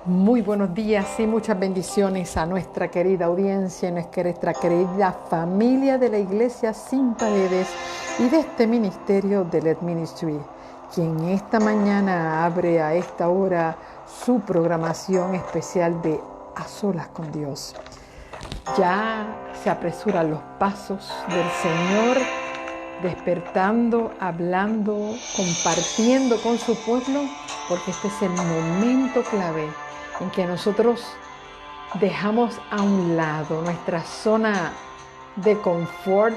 Muy buenos días y muchas bendiciones a nuestra querida audiencia, nuestra querida familia de la Iglesia Sin Paredes y de este ministerio de LED Ministry, quien esta mañana abre a esta hora su programación especial de A Solas con Dios. Ya se apresuran los pasos del Señor, despertando, hablando, compartiendo con su pueblo, porque este es el momento clave en que nosotros dejamos a un lado nuestra zona de confort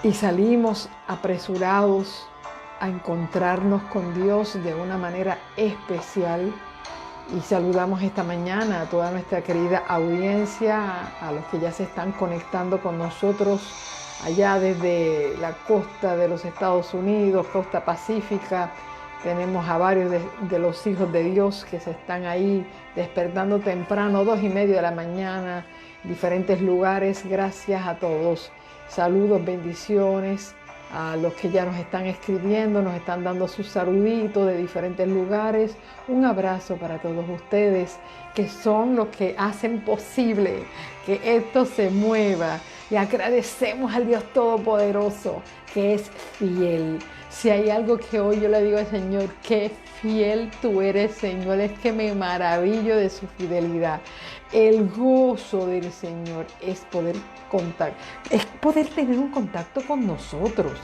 y salimos apresurados a encontrarnos con Dios de una manera especial. Y saludamos esta mañana a toda nuestra querida audiencia, a los que ya se están conectando con nosotros allá desde la costa de los Estados Unidos, costa pacífica. Tenemos a varios de los hijos de Dios que se están ahí despertando temprano, 2:30 de la mañana, en diferentes lugares. Gracias a todos. Saludos, bendiciones a los que ya nos están escribiendo, nos están dando sus saluditos de diferentes lugares. Un abrazo para todos ustedes que son los que hacen posible que esto se mueva. Y agradecemos al Dios Todopoderoso que es fiel. Si hay algo que hoy yo le digo al Señor, qué fiel tú eres, Señor, es que me maravillo de su fidelidad. El gozo del Señor es poder tener un contacto con nosotros.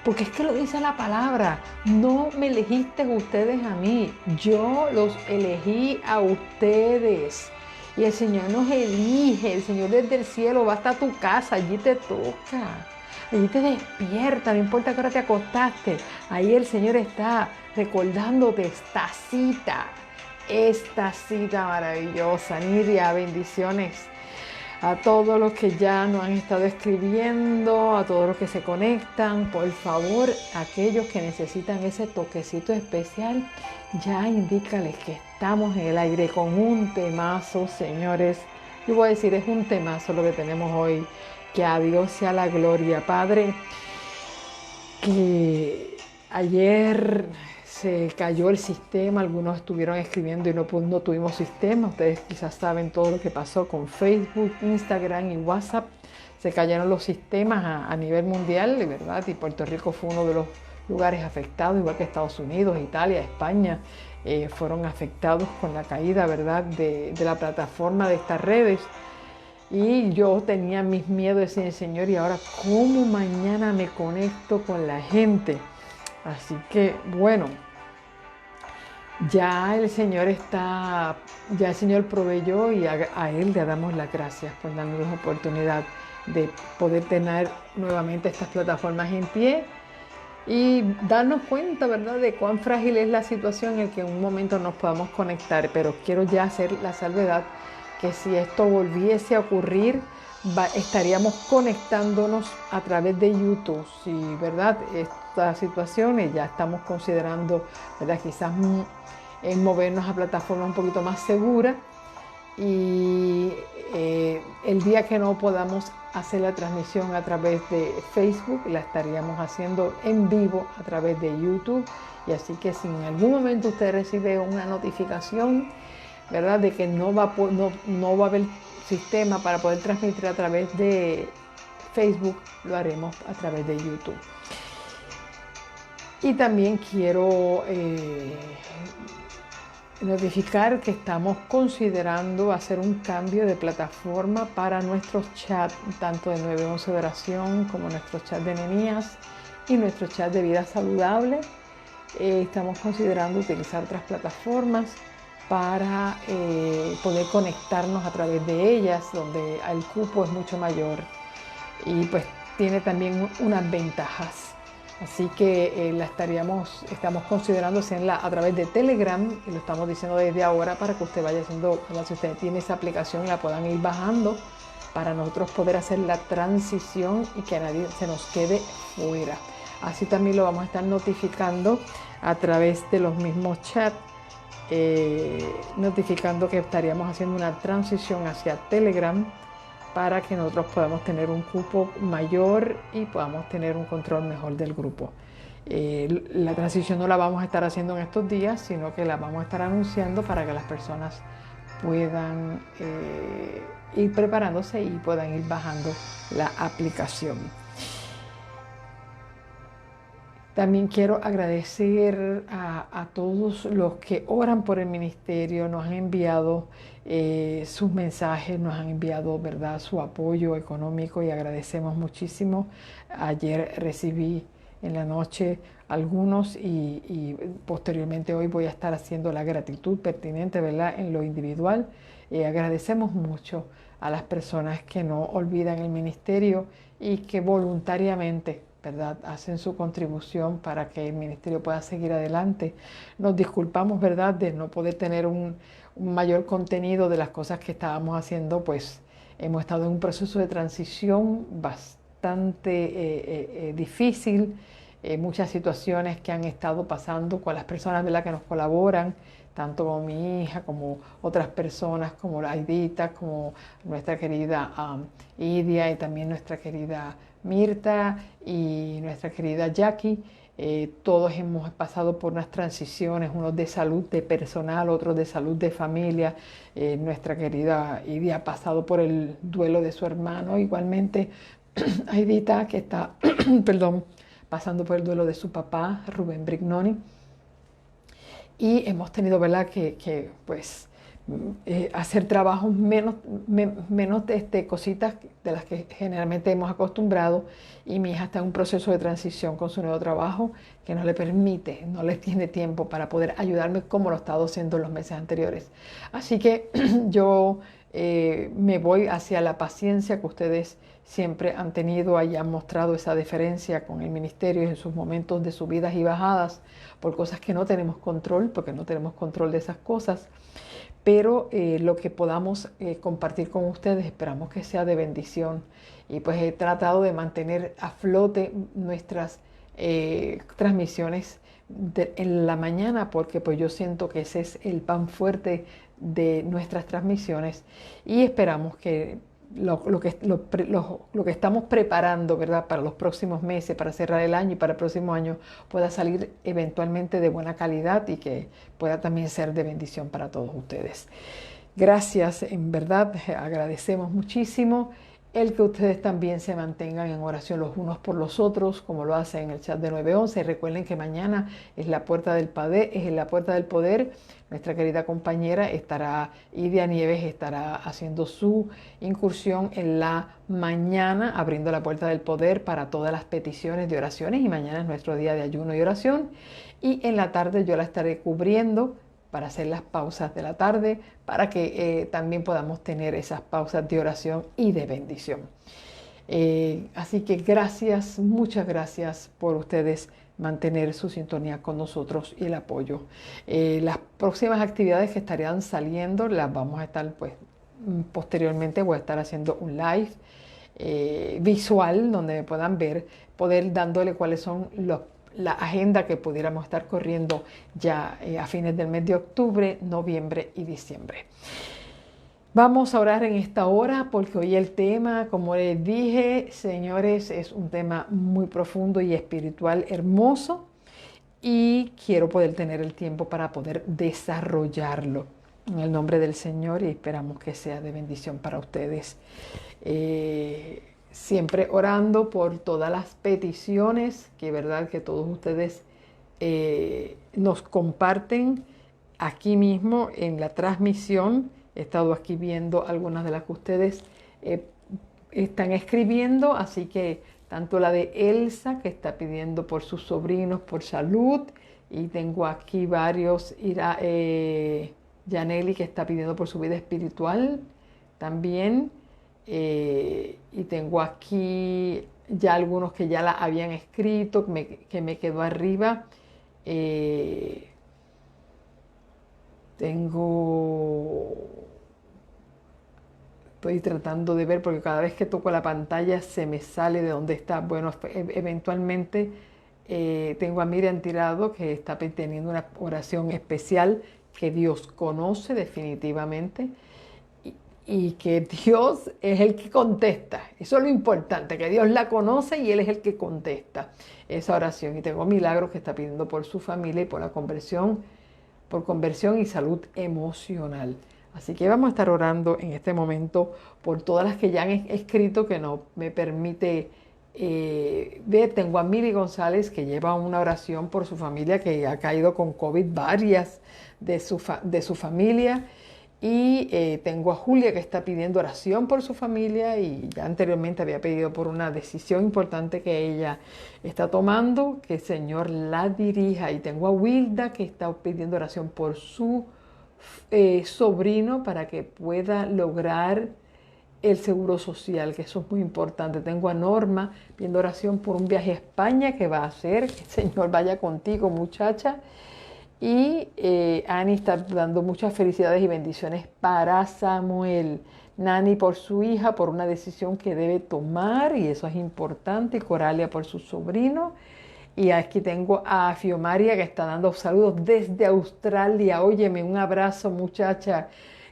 Porque es que lo dice la palabra, no me elegiste ustedes a mí, yo los elegí a ustedes. Y el Señor nos elige, el Señor desde el cielo va hasta tu casa, allí te toca. Allí te despierta, no importa que ahora te acostaste. Ahí el Señor está recordándote esta cita maravillosa. Nidia, bendiciones a todos los que ya nos han estado escribiendo, a todos los que se conectan. Por favor, aquellos que necesitan ese toquecito especial, ya indícales que estamos en el aire con un temazo, señores. Yo voy a decir, es un temazo lo que tenemos hoy. Que a Dios sea la gloria. Padre, que ayer se cayó el sistema, algunos estuvieron escribiendo y no tuvimos sistema. Ustedes quizás saben todo lo que pasó con Facebook, Instagram y WhatsApp. Se cayeron los sistemas a nivel mundial, de verdad, y Puerto Rico fue uno de los lugares afectados, igual que Estados Unidos, Italia, España, fueron afectados con la caída, ¿verdad?, de la plataforma de estas redes. Y yo tenía mis miedos de decir, Señor, ¿y ahora cómo mañana me conecto con la gente? Así que, bueno, ya el Señor proveyó y a Él le damos las gracias por darnos la oportunidad de poder tener nuevamente estas plataformas en pie y darnos cuenta, ¿verdad?, de cuán frágil es la situación en que en un momento nos podamos conectar. Pero quiero ya hacer la salvedad que si esto volviese a ocurrir, estaríamos conectándonos a través de YouTube. Si, ¿verdad?, estas situaciones ya estamos considerando, ¿verdad?, quizás en movernos a plataformas un poquito más seguras. Y el día que no podamos hacer la transmisión a través de Facebook, la estaríamos haciendo en vivo a través de YouTube. Y así que si en algún momento usted recibe una notificación, ¿verdad?, de que no va a haber sistema para poder transmitir a través de Facebook, lo haremos a través de YouTube. Y también quiero notificar que estamos considerando hacer un cambio de plataforma para nuestros chats, tanto de 911 de oración como nuestros chats de Nehemías y nuestro chat de vida saludable. Estamos considerando utilizar otras plataformas para poder conectarnos a través de ellas, donde el cupo es mucho mayor y pues tiene también unas ventajas. Así que estamos considerando hacerla a través de Telegram, y lo estamos diciendo desde ahora para que usted vaya haciendo, si usted tiene esa aplicación, la puedan ir bajando para nosotros poder hacer la transición y que nadie se nos quede fuera. Así también lo vamos a estar notificando a través de los mismos chats, notificando que estaríamos haciendo una transición hacia Telegram para que nosotros podamos tener un cupo mayor y podamos tener un control mejor del grupo. La transición no la vamos a estar haciendo en estos días, sino que la vamos a estar anunciando para que las personas puedan ir preparándose y puedan ir bajando la aplicación. También quiero agradecer a todos los que oran por el ministerio, nos han enviado sus mensajes, nos han enviado, ¿verdad?, su apoyo económico y agradecemos muchísimo. Ayer recibí en la noche algunos y posteriormente hoy voy a estar haciendo la gratitud pertinente, ¿verdad?, en lo individual. Agradecemos mucho a las personas que no olvidan el ministerio y que voluntariamente, ¿verdad?, hacen su contribución para que el ministerio pueda seguir adelante. Nos disculpamos, ¿verdad?, de no poder tener un mayor contenido de las cosas que estábamos haciendo, pues hemos estado en un proceso de transición bastante difícil, muchas situaciones que han estado pasando con las personas, ¿verdad?, que nos colaboran, tanto como mi hija, como otras personas, como la Aidita, como nuestra querida Idia y también nuestra querida Mirta y nuestra querida Jackie. Todos hemos pasado por unas transiciones, unos de salud de personal, otros de salud de familia. Nuestra querida Idia ha pasado por el duelo de su hermano, igualmente Aidita que está, perdón, pasando por el duelo de su papá, Rubén Brignoni. Y hemos tenido, ¿verdad?, que pues hacer trabajos menos de cositas de las que generalmente hemos acostumbrado, y mi hija está en un proceso de transición con su nuevo trabajo que no le permite, no le tiene tiempo para poder ayudarme como lo ha estado haciendo en los meses anteriores. Así que yo me voy hacia la paciencia que ustedes siempre han tenido y han mostrado esa deferencia con el ministerio en sus momentos de subidas y bajadas por cosas que no tenemos control, porque no tenemos control de esas cosas. Pero lo que podamos compartir con ustedes esperamos que sea de bendición. Y pues he tratado de mantener a flote nuestras transmisiones en la mañana, porque pues yo siento que ese es el pan fuerte de nuestras transmisiones, y esperamos que lo que estamos preparando, ¿verdad?, para los próximos meses, para cerrar el año y para el próximo año, pueda salir eventualmente de buena calidad y que pueda también ser de bendición para todos ustedes. Gracias, en verdad, agradecemos muchísimo el que ustedes también se mantengan en oración los unos por los otros, como lo hacen en el chat de 911. Recuerden que mañana es la puerta del poder. Nuestra querida compañera Idia Nieves, estará haciendo su incursión en la mañana, abriendo la puerta del poder para todas las peticiones de oraciones, y mañana es nuestro día de ayuno y oración. Y en la tarde yo la estaré cubriendo para hacer las pausas de la tarde, para que también podamos tener esas pausas de oración y de bendición. Así que gracias, muchas gracias por ustedes mantener su sintonía con nosotros y el apoyo. Las próximas actividades que estarían saliendo las vamos a estar, pues posteriormente voy a estar haciendo un live visual donde me puedan ver, poder dándole cuáles son la agenda que pudiéramos estar corriendo ya a fines del mes de octubre, noviembre y diciembre. Vamos a orar en esta hora, porque hoy el tema, como les dije, señores, es un tema muy profundo y espiritual, hermoso, y quiero poder tener el tiempo para poder desarrollarlo en el nombre del Señor, y esperamos que sea de bendición para ustedes. Siempre orando por todas las peticiones que, verdad, que todos ustedes nos comparten aquí mismo en la transmisión. He estado aquí viendo algunas de las que ustedes están escribiendo, así que tanto la de Elsa, que está pidiendo por sus sobrinos por salud, y tengo aquí varios, Yaneli, que está pidiendo por su vida espiritual también. Y tengo aquí ya algunos que ya la habían escrito, que me quedó arriba. Estoy tratando de ver, porque cada vez que toco la pantalla se me sale de dónde está. Bueno, eventualmente tengo a Miriam Tirado, que está teniendo una oración especial que Dios conoce definitivamente. y que Dios es el que contesta. Eso es lo importante, que Dios la conoce y Él es el que contesta esa oración. Y tengo Milagros que está pidiendo por su familia y por conversión y salud emocional. Así que vamos a estar orando en este momento por todas las que ya han escrito, que no me permite ver. Tengo a Mili González, que lleva una oración por su familia, que ha caído con COVID, varias de su familia. Y tengo a Julia, que está pidiendo oración por su familia, y ya anteriormente había pedido por una decisión importante que ella está tomando, que el Señor la dirija. Y tengo a Wilda, que está pidiendo oración por su sobrino para que pueda lograr el seguro social, que eso es muy importante. Tengo a Norma pidiendo oración por un viaje a España que va a hacer. Que el Señor vaya contigo, muchacha. Y Ani está dando muchas felicidades y bendiciones para Samuel. Nani por su hija, por una decisión que debe tomar, y eso es importante. Y Coralia por su sobrino. Y aquí tengo a Fiomaria, que está dando saludos desde Australia. Óyeme, un abrazo, muchacha,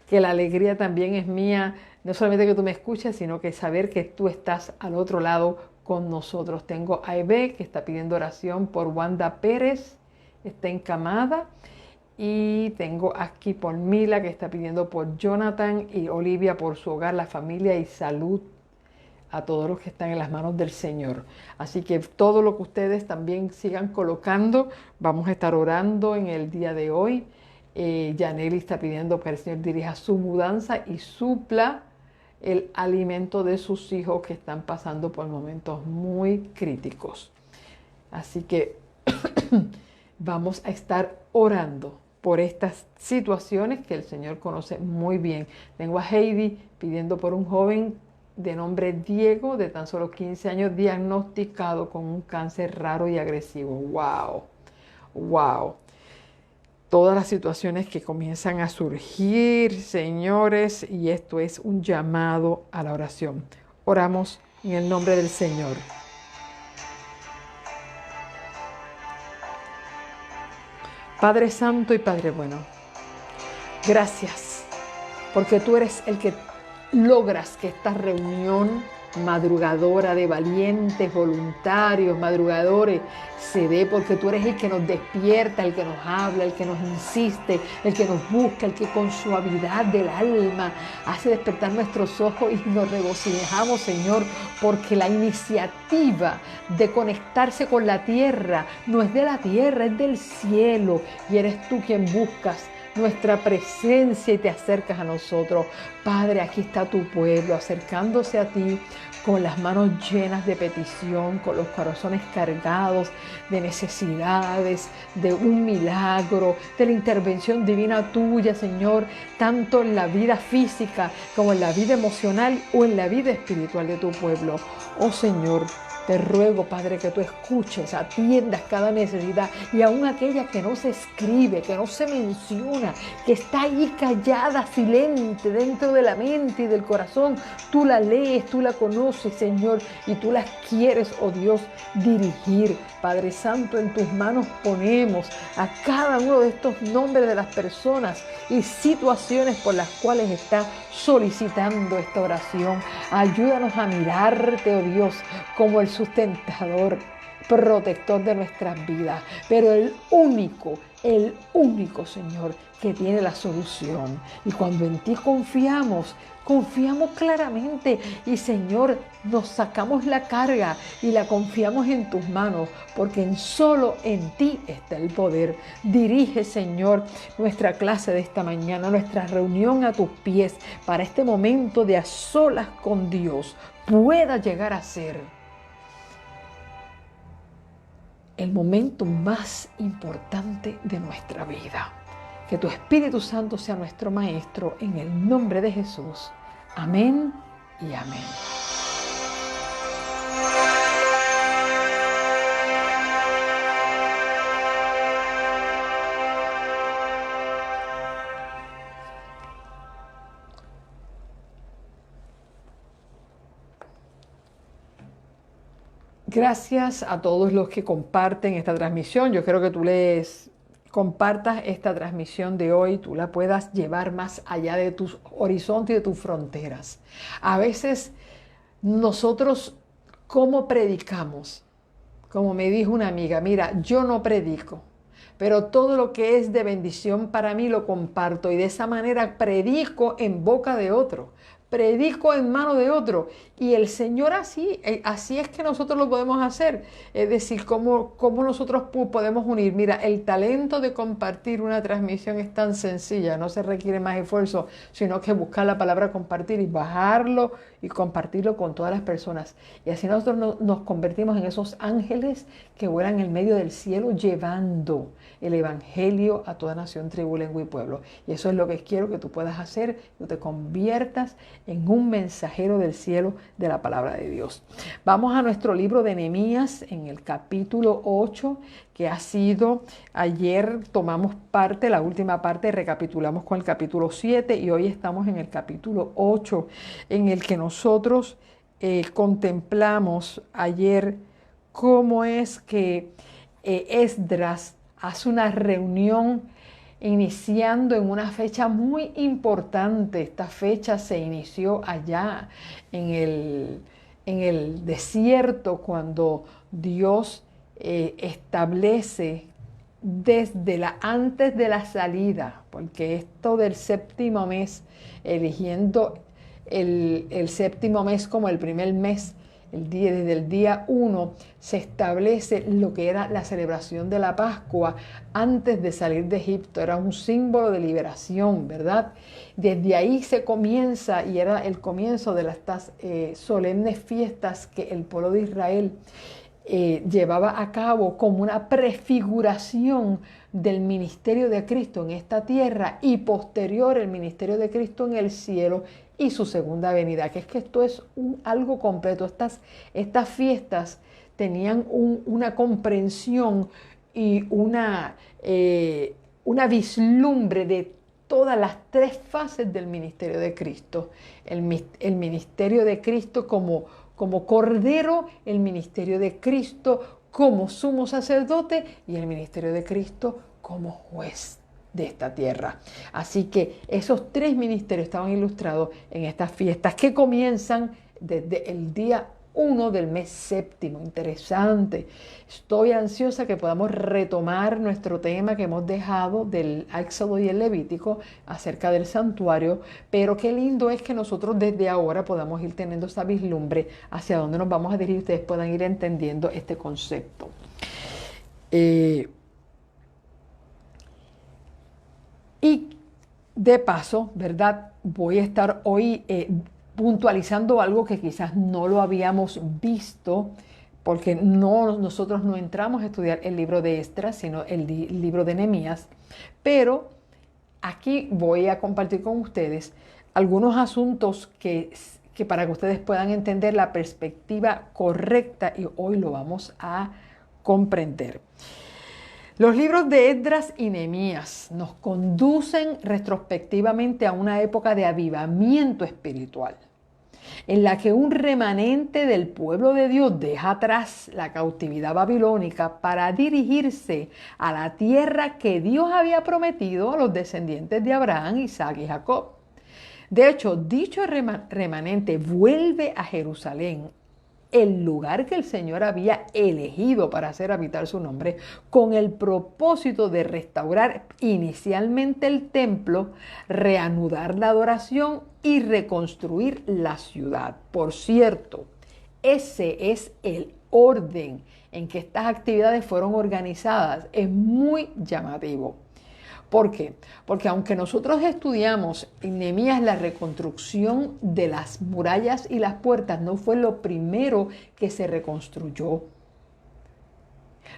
que la alegría también es mía. No solamente que tú me escuches, sino que saber que tú estás al otro lado con nosotros. Tengo a Ebe, que está pidiendo oración por Wanda Pérez, está encamada. Y tengo aquí por Mila, que está pidiendo por Jonathan, y Olivia por su hogar, la familia y salud, a todos los que están en las manos del Señor. Así que todo lo que ustedes también sigan colocando, vamos a estar orando en el día de hoy. Yaneli está pidiendo que el Señor dirija su mudanza y supla el alimento de sus hijos, que están pasando por momentos muy críticos. Así que vamos a estar orando por estas situaciones que el Señor conoce muy bien. Tengo a Heidi pidiendo por un joven de nombre Diego, de tan solo 15 años, diagnosticado con un cáncer raro y agresivo. ¡Wow! ¡Wow! Todas las situaciones que comienzan a surgir, señores, y esto es un llamado a la oración. Oramos en el nombre del Señor. Padre Santo y Padre Bueno, gracias, porque tú eres el que logras que esta reunión madrugadora de valientes, voluntarios, madrugadores, se dé, porque tú eres el que nos despierta, el que nos habla, el que nos insiste, el que nos busca, el que con suavidad del alma hace despertar nuestros ojos, y nos regocijamos, Señor, porque la iniciativa de conectarse con la tierra no es de la tierra, es del cielo, y eres tú quien buscas nuestra presencia y te acercas a nosotros. Padre, aquí está tu pueblo acercándose a ti con las manos llenas de petición, con los corazones cargados de necesidades, de un milagro, de la intervención divina tuya, Señor, tanto en la vida física como en la vida emocional o en la vida espiritual de tu pueblo. Oh Señor, te ruego, Padre, que tú escuches, atiendas cada necesidad, y aún aquella que no se escribe, que no se menciona, que está ahí callada, silente, dentro de la mente y del corazón. Tú la lees, tú la conoces, Señor, y tú las quieres, oh Dios, dirigir. Padre Santo, en tus manos ponemos a cada uno de estos nombres de las personas y situaciones por las cuales está solicitando esta oración. Ayúdanos a mirarte, oh Dios, como el sustentador, protector de nuestras vidas, pero el único, Señor, que tiene la solución. Y cuando en ti confiamos claramente, y Señor, nos sacamos la carga y la confiamos en tus manos, porque solo en ti está el poder. Dirige, Señor, nuestra clase de esta mañana, nuestra reunión a tus pies, para este momento de a solas con Dios pueda llegar a ser el momento más importante de nuestra vida. Que tu Espíritu Santo sea nuestro Maestro, en el nombre de Jesús. Amén y amén. Gracias a todos los que comparten esta transmisión. Yo creo que tú les compartas esta transmisión de hoy, tú la puedas llevar más allá de tus horizontes y de tus fronteras. A veces nosotros, ¿cómo predicamos? Como me dijo una amiga, mira, yo no predico, pero todo lo que es de bendición para mí lo comparto y de esa manera predico en boca de otro, predico en mano de otro. Y el Señor así es que nosotros lo podemos hacer. Es decir, cómo nosotros podemos unir. Mira, el talento de compartir una transmisión es tan sencilla, no se requiere más esfuerzo, sino que buscar la palabra compartir y bajarlo y compartirlo con todas las personas. Y así nosotros nos convertimos en esos ángeles que vuelan en medio del cielo llevando el evangelio a toda nación, tribu, lengua y pueblo. Y eso es lo que quiero que tú puedas hacer, que te conviertas en un mensajero del cielo de la palabra de Dios. Vamos a nuestro libro de Nehemías en el capítulo 8, que ha sido, ayer tomamos parte, la última parte, recapitulamos con el capítulo 7 y hoy estamos en el capítulo 8, en el que nosotros contemplamos ayer cómo es que Esdras hace una reunión iniciando en una fecha muy importante. Esta fecha se inició allá en el desierto, cuando Dios establece antes de la salida, porque esto del séptimo mes, eligiendo el séptimo mes como el primer mes, desde el día 1 se establece lo que era la celebración de la Pascua antes de salir de Egipto. Era un símbolo de liberación, ¿verdad? Desde ahí se comienza, y era el comienzo de estas solemnes fiestas que el pueblo de Israel llevaba a cabo como una prefiguración del ministerio de Cristo en esta tierra y posterior el ministerio de Cristo en el cielo y su segunda venida, que es que esto es algo completo. Estas fiestas tenían una comprensión y una vislumbre de todas las tres fases del ministerio de Cristo. El ministerio de Cristo como Cordero, el ministerio de Cristo como sumo sacerdote y el ministerio de Cristo como juez de esta tierra. Así que esos tres ministerios estaban ilustrados en estas fiestas que comienzan desde el día 1 del mes séptimo. Interesante. Estoy ansiosa que podamos retomar nuestro tema que hemos dejado del Éxodo y el Levítico acerca del santuario, pero qué lindo es que nosotros desde ahora podamos ir teniendo esa vislumbre hacia dónde nos vamos a dirigir, ustedes puedan ir entendiendo este concepto. Y de paso, ¿verdad? Voy a estar hoy puntualizando algo que quizás no lo habíamos visto, porque nosotros no entramos a estudiar el libro de Esdras, sino el libro de Nehemías. Pero aquí voy a compartir con ustedes algunos asuntos que para que ustedes puedan entender la perspectiva correcta, y hoy lo vamos a comprender. Los libros de Esdras y Nehemías nos conducen retrospectivamente a una época de avivamiento espiritual, en la que un remanente del pueblo de Dios deja atrás la cautividad babilónica para dirigirse a la tierra que Dios había prometido a los descendientes de Abraham, Isaac y Jacob. De hecho, dicho remanente vuelve a Jerusalén, el lugar que el Señor había elegido para hacer habitar su nombre, con el propósito de restaurar inicialmente el templo, reanudar la adoración y reconstruir la ciudad. Por cierto, ese es el orden en que estas actividades fueron organizadas. Es muy llamativo. ¿Por qué? Porque aunque nosotros estudiamos en Nehemías la reconstrucción de las murallas y las puertas, no fue lo primero que se reconstruyó.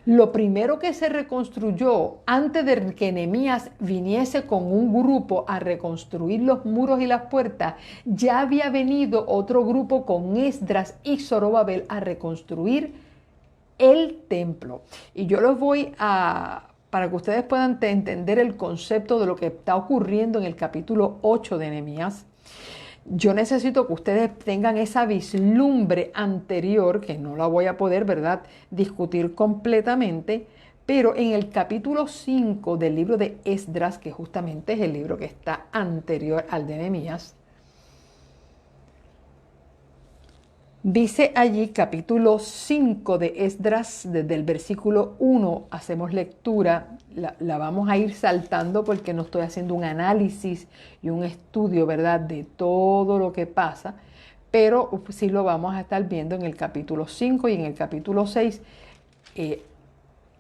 Lo primero que se reconstruyó antes de que Nehemías viniese con un grupo a reconstruir los muros y las puertas, ya había venido otro grupo con Esdras y Zorobabel a reconstruir el templo. Y yo los voy para que ustedes puedan entender el concepto de lo que está ocurriendo en el capítulo 8 de Nehemías, yo necesito que ustedes tengan esa vislumbre anterior, que no la voy a poder, ¿verdad?, discutir completamente, Pero en el capítulo 5 del libro de Esdras, que justamente es el libro que está anterior al de Nehemías, dice allí, capítulo 5 de Esdras, desde el versículo 1 hacemos lectura, la vamos a ir saltando porque no estoy haciendo un análisis y un estudio, ¿verdad?, de todo lo que pasa, pero sí lo vamos a estar viendo en el capítulo 5 y en el capítulo 6.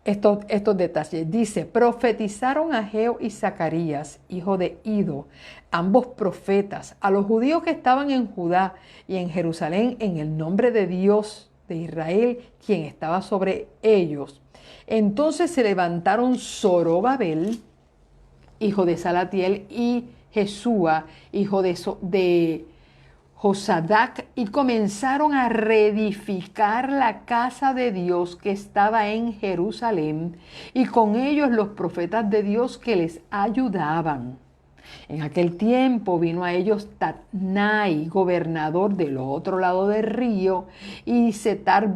Estos detalles. Dice, profetizaron Ageo y Zacarías, hijo de Ido, ambos profetas, a los judíos que estaban en Judá y en Jerusalén en el nombre de Dios de Israel, quien estaba sobre ellos. Entonces se levantaron Zorobabel, hijo de Salatiel, y Jesúa, hijo de Josadac, y comenzaron a reedificar la casa de Dios que estaba en Jerusalén, y con ellos los profetas de Dios que les ayudaban. En aquel tiempo vino a ellos Tatnai, gobernador del otro lado del río, y Setar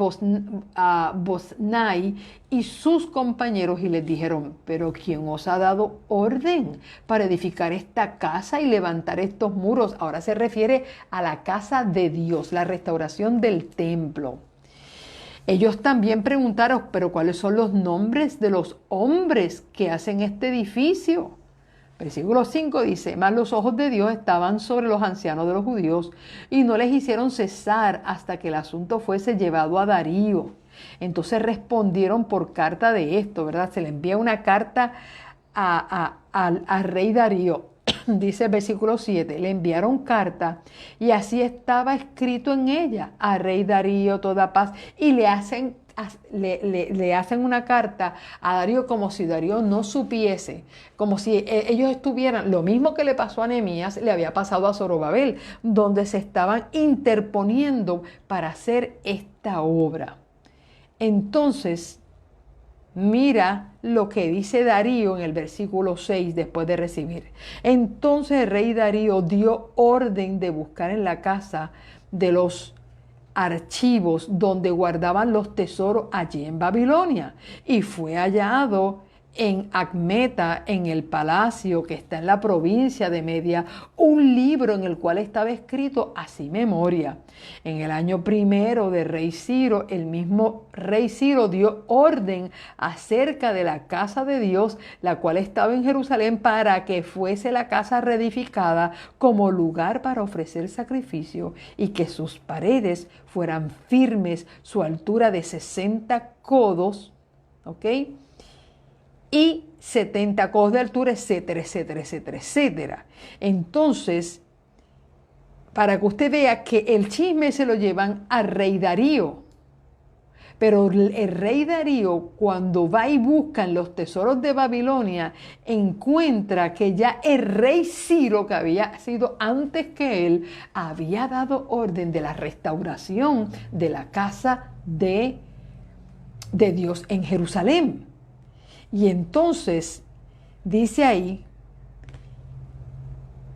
Boznai y sus compañeros, y les dijeron, ¿pero quién os ha dado orden para edificar esta casa y levantar estos muros? Ahora se refiere a la casa de Dios, la restauración del templo. Ellos también preguntaron, ¿pero cuáles son los nombres de los hombres que hacen este edificio? Versículo 5 dice, mas los ojos de Dios estaban sobre los ancianos de los judíos y no les hicieron cesar hasta que el asunto fuese llevado a Darío. Entonces respondieron por carta de esto, ¿verdad? Se le envía una carta al rey Darío. Dice el versículo 7, le enviaron carta y así estaba escrito en ella, a rey Darío toda paz, y le hacen una carta a Darío como si Darío no supiese, como si ellos estuvieran, lo mismo que le pasó a Nehemías, le había pasado a Zorobabel, donde se estaban interponiendo para hacer esta obra. Entonces, mira lo que dice Darío en el versículo 6 después de recibir. Entonces el rey Darío dio orden de buscar en la casa de los archivos donde guardaban los tesoros allí en Babilonia, y fue hallado en Acmeta, en el palacio que está en la provincia de Media, un libro en el cual estaba escrito así memoria. En el año primero de rey Ciro, el mismo rey Ciro dio orden acerca de la casa de Dios, la cual estaba en Jerusalén, para que fuese la casa reedificada como lugar para ofrecer sacrificio, y que sus paredes fueran firmes, su altura de 60 codos, ¿ok?, y 70 codos de altura, etcétera, etcétera, etcétera, etcétera. Entonces, para que usted vea que el chisme se lo llevan al rey Darío. Pero el rey Darío, cuando va y busca en los tesoros de Babilonia, encuentra que ya el rey Ciro, que había sido antes que él, había dado orden de la restauración de la casa de Dios en Jerusalén. Y entonces dice ahí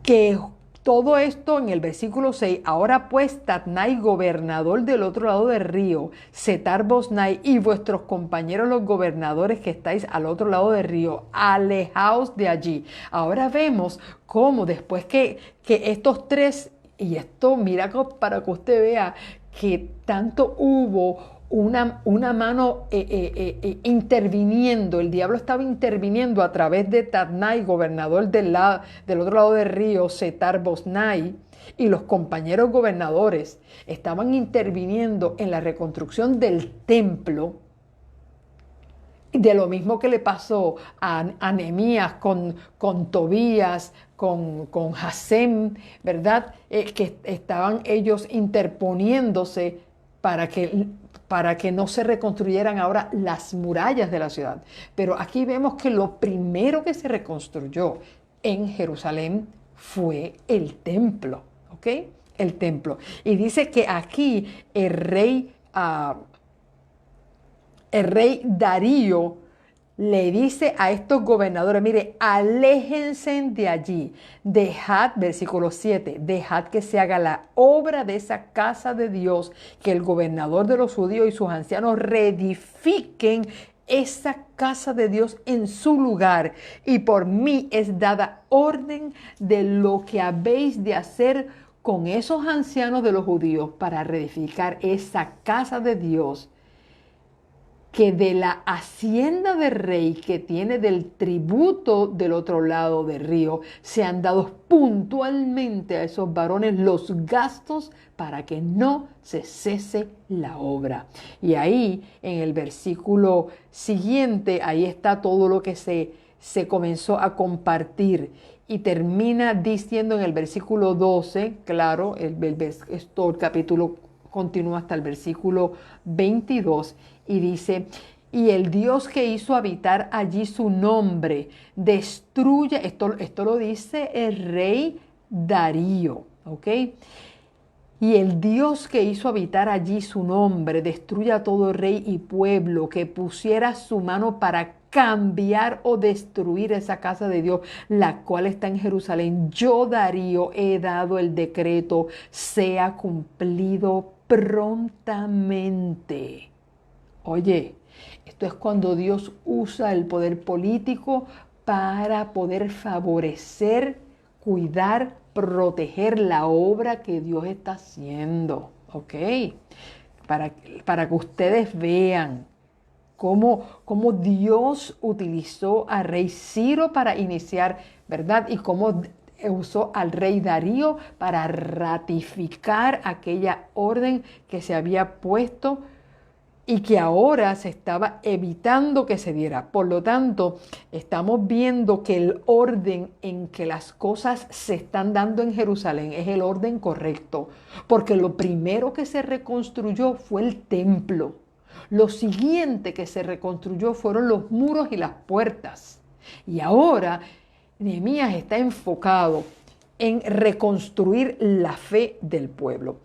que todo esto en el versículo 6, ahora pues Tatnai, gobernador del otro lado del río, Setar Boznai y vuestros compañeros los gobernadores que estáis al otro lado del río, alejaos de allí. Ahora vemos cómo después que estos tres, y esto mira para que usted vea que tanto hubo una mano interviniendo, el diablo estaba interviniendo a través de Tatnai, gobernador del otro lado del río, Setar Boznai, y los compañeros gobernadores estaban interviniendo en la reconstrucción del templo, de lo mismo que le pasó a Nehemías con Tobías, con Gesem, ¿verdad? Que estaban ellos interponiéndose para que no se reconstruyeran ahora las murallas de la ciudad. Pero aquí vemos que lo primero que se reconstruyó en Jerusalén fue el templo, ¿ok? El templo. Y dice que aquí el rey Darío le dice a estos gobernadores, mire, aléjense de allí, dejad, versículo 7, dejad que se haga la obra de esa casa de Dios, que el gobernador de los judíos y sus ancianos reedifiquen esa casa de Dios en su lugar, y por mí es dada orden de lo que habéis de hacer con esos ancianos de los judíos para reedificar esa casa de Dios, que de la hacienda del rey que tiene del tributo del otro lado del río, sean dados puntualmente a esos varones los gastos para que no se cese la obra. Y ahí, en el versículo siguiente, ahí está todo lo que se comenzó a compartir. Y termina diciendo en el versículo 12, claro, el capítulo continúa hasta el versículo 22, y dice: y el Dios que hizo habitar allí su nombre, destruya, esto lo dice el rey Darío, ¿ok? Y el Dios que hizo habitar allí su nombre, destruya a todo rey y pueblo que pusiera su mano para cambiar o destruir esa casa de Dios, la cual está en Jerusalén. Yo, Darío, he dado el decreto, sea cumplido prontamente. Oye, esto es cuando Dios usa el poder político para poder favorecer, cuidar, proteger la obra que Dios está haciendo, ¿ok? Para que ustedes vean cómo Dios utilizó a rey Ciro para iniciar, ¿verdad? Y cómo usó al rey Darío para ratificar aquella orden que se había puesto y que ahora se estaba evitando que se diera. Por lo tanto, estamos viendo que el orden en que las cosas se están dando en Jerusalén es el orden correcto, porque lo primero que se reconstruyó fue el templo. Lo siguiente que se reconstruyó fueron los muros y las puertas. Y ahora Nehemías está enfocado en reconstruir la fe del pueblo.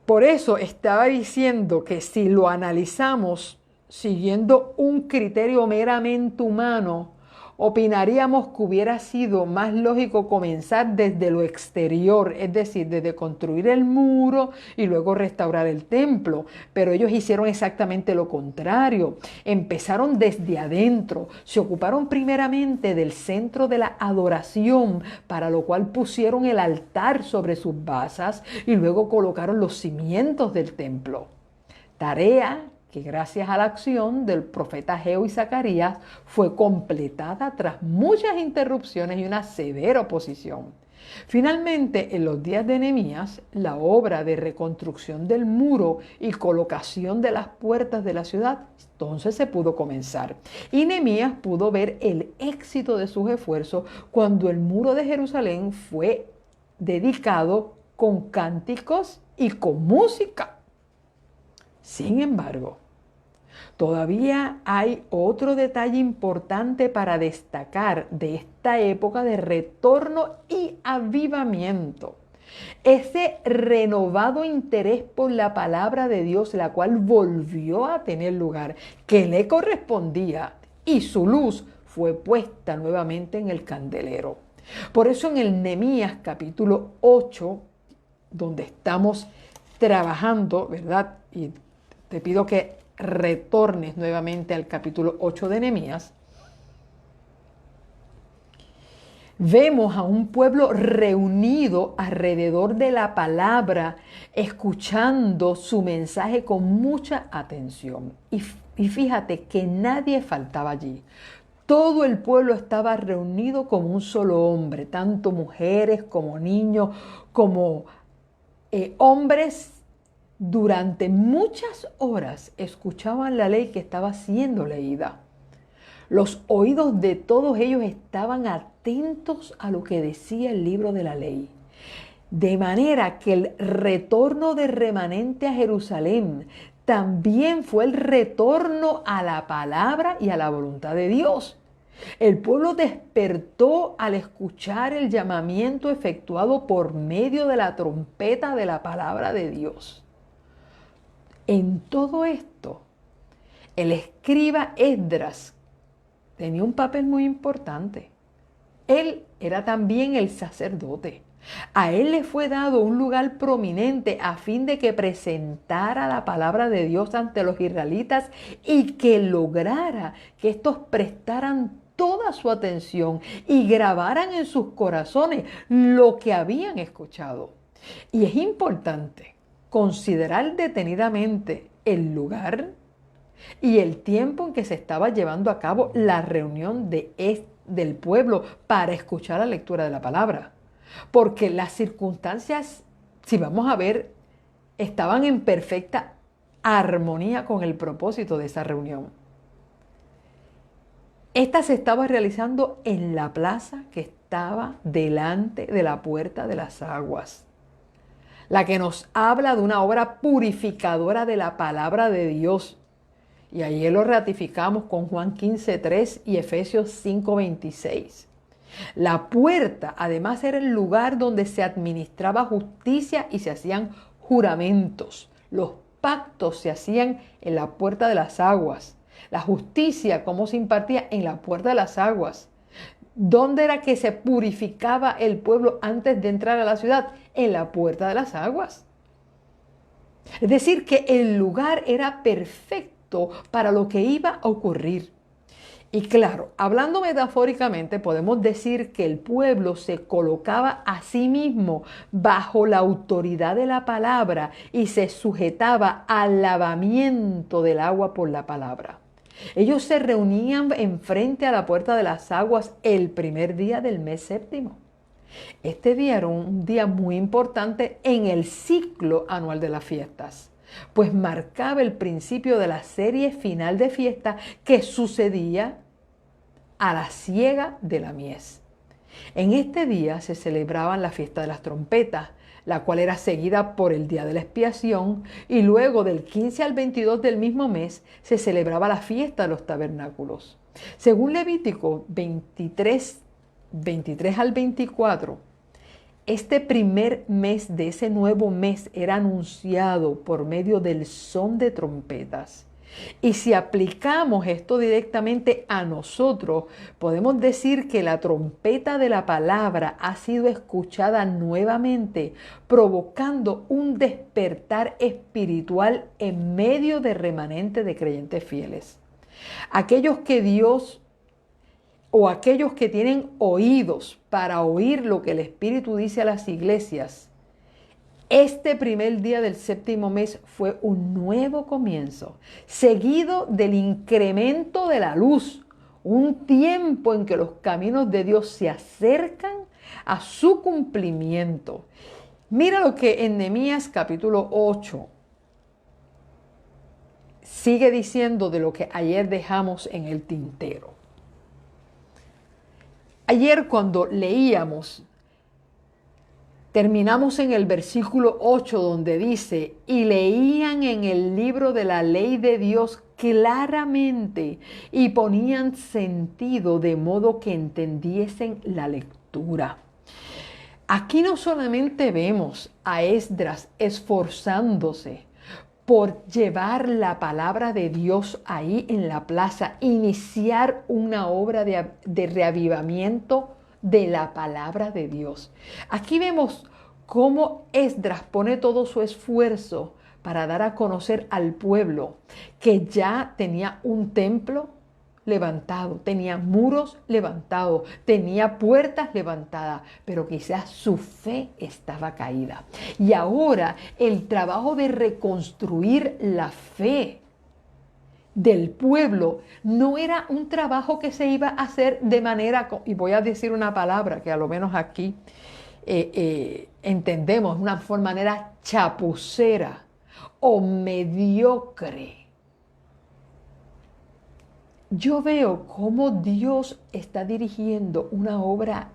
Por eso estaba diciendo que si lo analizamos siguiendo un criterio meramente humano, opinaríamos que hubiera sido más lógico comenzar desde lo exterior, es decir, desde construir el muro y luego restaurar el templo. Pero ellos hicieron exactamente lo contrario. Empezaron desde adentro, se ocuparon primeramente del centro de la adoración, para lo cual pusieron el altar sobre sus basas y luego colocaron los cimientos del templo. Tarea que gracias a la acción del profeta Ageo y Zacarías fue completada tras muchas interrupciones y una severa oposición. Finalmente, en los días de Nehemías, la obra de reconstrucción del muro y colocación de las puertas de la ciudad entonces se pudo comenzar. Y Nehemías pudo ver el éxito de sus esfuerzos cuando el muro de Jerusalén fue dedicado con cánticos y con música. Sin embargo, todavía hay otro detalle importante para destacar de esta época de retorno y avivamiento. Ese renovado interés por la palabra de Dios, la cual volvió a tener lugar, que le correspondía, y su luz fue puesta nuevamente en el candelero. Por eso en el Nehemías capítulo 8, donde estamos trabajando, ¿verdad? Y te pido que retornes nuevamente al capítulo 8 de Nehemías. Vemos a un pueblo reunido alrededor de la palabra, escuchando su mensaje con mucha atención. Y fíjate que nadie faltaba allí. Todo el pueblo estaba reunido como un solo hombre, tanto mujeres como niños, como hombres. Durante muchas horas escuchaban la ley que estaba siendo leída. Los oídos de todos ellos estaban atentos a lo que decía el libro de la ley. De manera que el retorno del remanente a Jerusalén también fue el retorno a la palabra y a la voluntad de Dios. El pueblo despertó al escuchar el llamamiento efectuado por medio de la trompeta de la palabra de Dios. En todo esto, el escriba Esdras tenía un papel muy importante. Él era también el sacerdote. A él le fue dado un lugar prominente a fin de que presentara la palabra de Dios ante los israelitas y que lograra que estos prestaran toda su atención y grabaran en sus corazones lo que habían escuchado. Y es importante considerar detenidamente el lugar y el tiempo en que se estaba llevando a cabo la reunión del pueblo para escuchar la lectura de la palabra. Porque las circunstancias, si vamos a ver, estaban en perfecta armonía con el propósito de esa reunión. Esta se estaba realizando en la plaza que estaba delante de la puerta de las aguas, la que nos habla de una obra purificadora de la palabra de Dios. Y ayer lo ratificamos con Juan 15:3 y Efesios 5:26. La puerta, además, era el lugar donde se administraba justicia y se hacían juramentos. Los pactos se hacían en la puerta de las aguas. La justicia, cómo se impartía en la puerta de las aguas. ¿Dónde era que se purificaba el pueblo antes de entrar a la ciudad? En la puerta de las aguas. Es decir, que el lugar era perfecto para lo que iba a ocurrir. Y claro, hablando metafóricamente, podemos decir que el pueblo se colocaba a sí mismo bajo la autoridad de la palabra y se sujetaba al lavamiento del agua por la palabra. Ellos se reunían enfrente a la puerta de las aguas el primer día del mes séptimo. Este día era un día muy importante en el ciclo anual de las fiestas, pues marcaba el principio de la serie final de fiesta que sucedía a la siega de la mies. En este día se celebraban la fiesta de las trompetas, la cual era seguida por el día de la expiación, y luego del 15 al 22 del mismo mes se celebraba la fiesta de los tabernáculos. Según Levítico 23 al 24, este primer mes de ese nuevo mes era anunciado por medio del son de trompetas. Y si aplicamos esto directamente a nosotros, podemos decir que la trompeta de la palabra ha sido escuchada nuevamente, provocando un despertar espiritual en medio de remanente de creyentes fieles. Aquellos que aquellos que tienen oídos para oír lo que el Espíritu dice a las iglesias. Este primer día del séptimo mes fue un nuevo comienzo, seguido del incremento de la luz, un tiempo en que los caminos de Dios se acercan a su cumplimiento. Mira lo que en Nehemías capítulo 8 sigue diciendo de lo que ayer dejamos en el tintero. Ayer cuando leíamos, terminamos en el versículo 8 donde dice, y leían en el libro de la ley de Dios claramente y ponían sentido de modo que entendiesen la lectura. Aquí no solamente vemos a Esdras esforzándose por llevar la palabra de Dios ahí en la plaza, iniciar una obra de reavivamiento de la palabra de Dios. Aquí vemos cómo Esdras pone todo su esfuerzo para dar a conocer al pueblo que ya tenía un templo levantado, tenía muros levantados, tenía puertas levantadas, pero quizás su fe estaba caída. Y ahora el trabajo de reconstruir la fe del pueblo no era un trabajo que se iba a hacer de manera, y voy a decir una palabra que a lo menos aquí entendemos, una manera chapucera o mediocre. Yo veo cómo Dios está dirigiendo una obra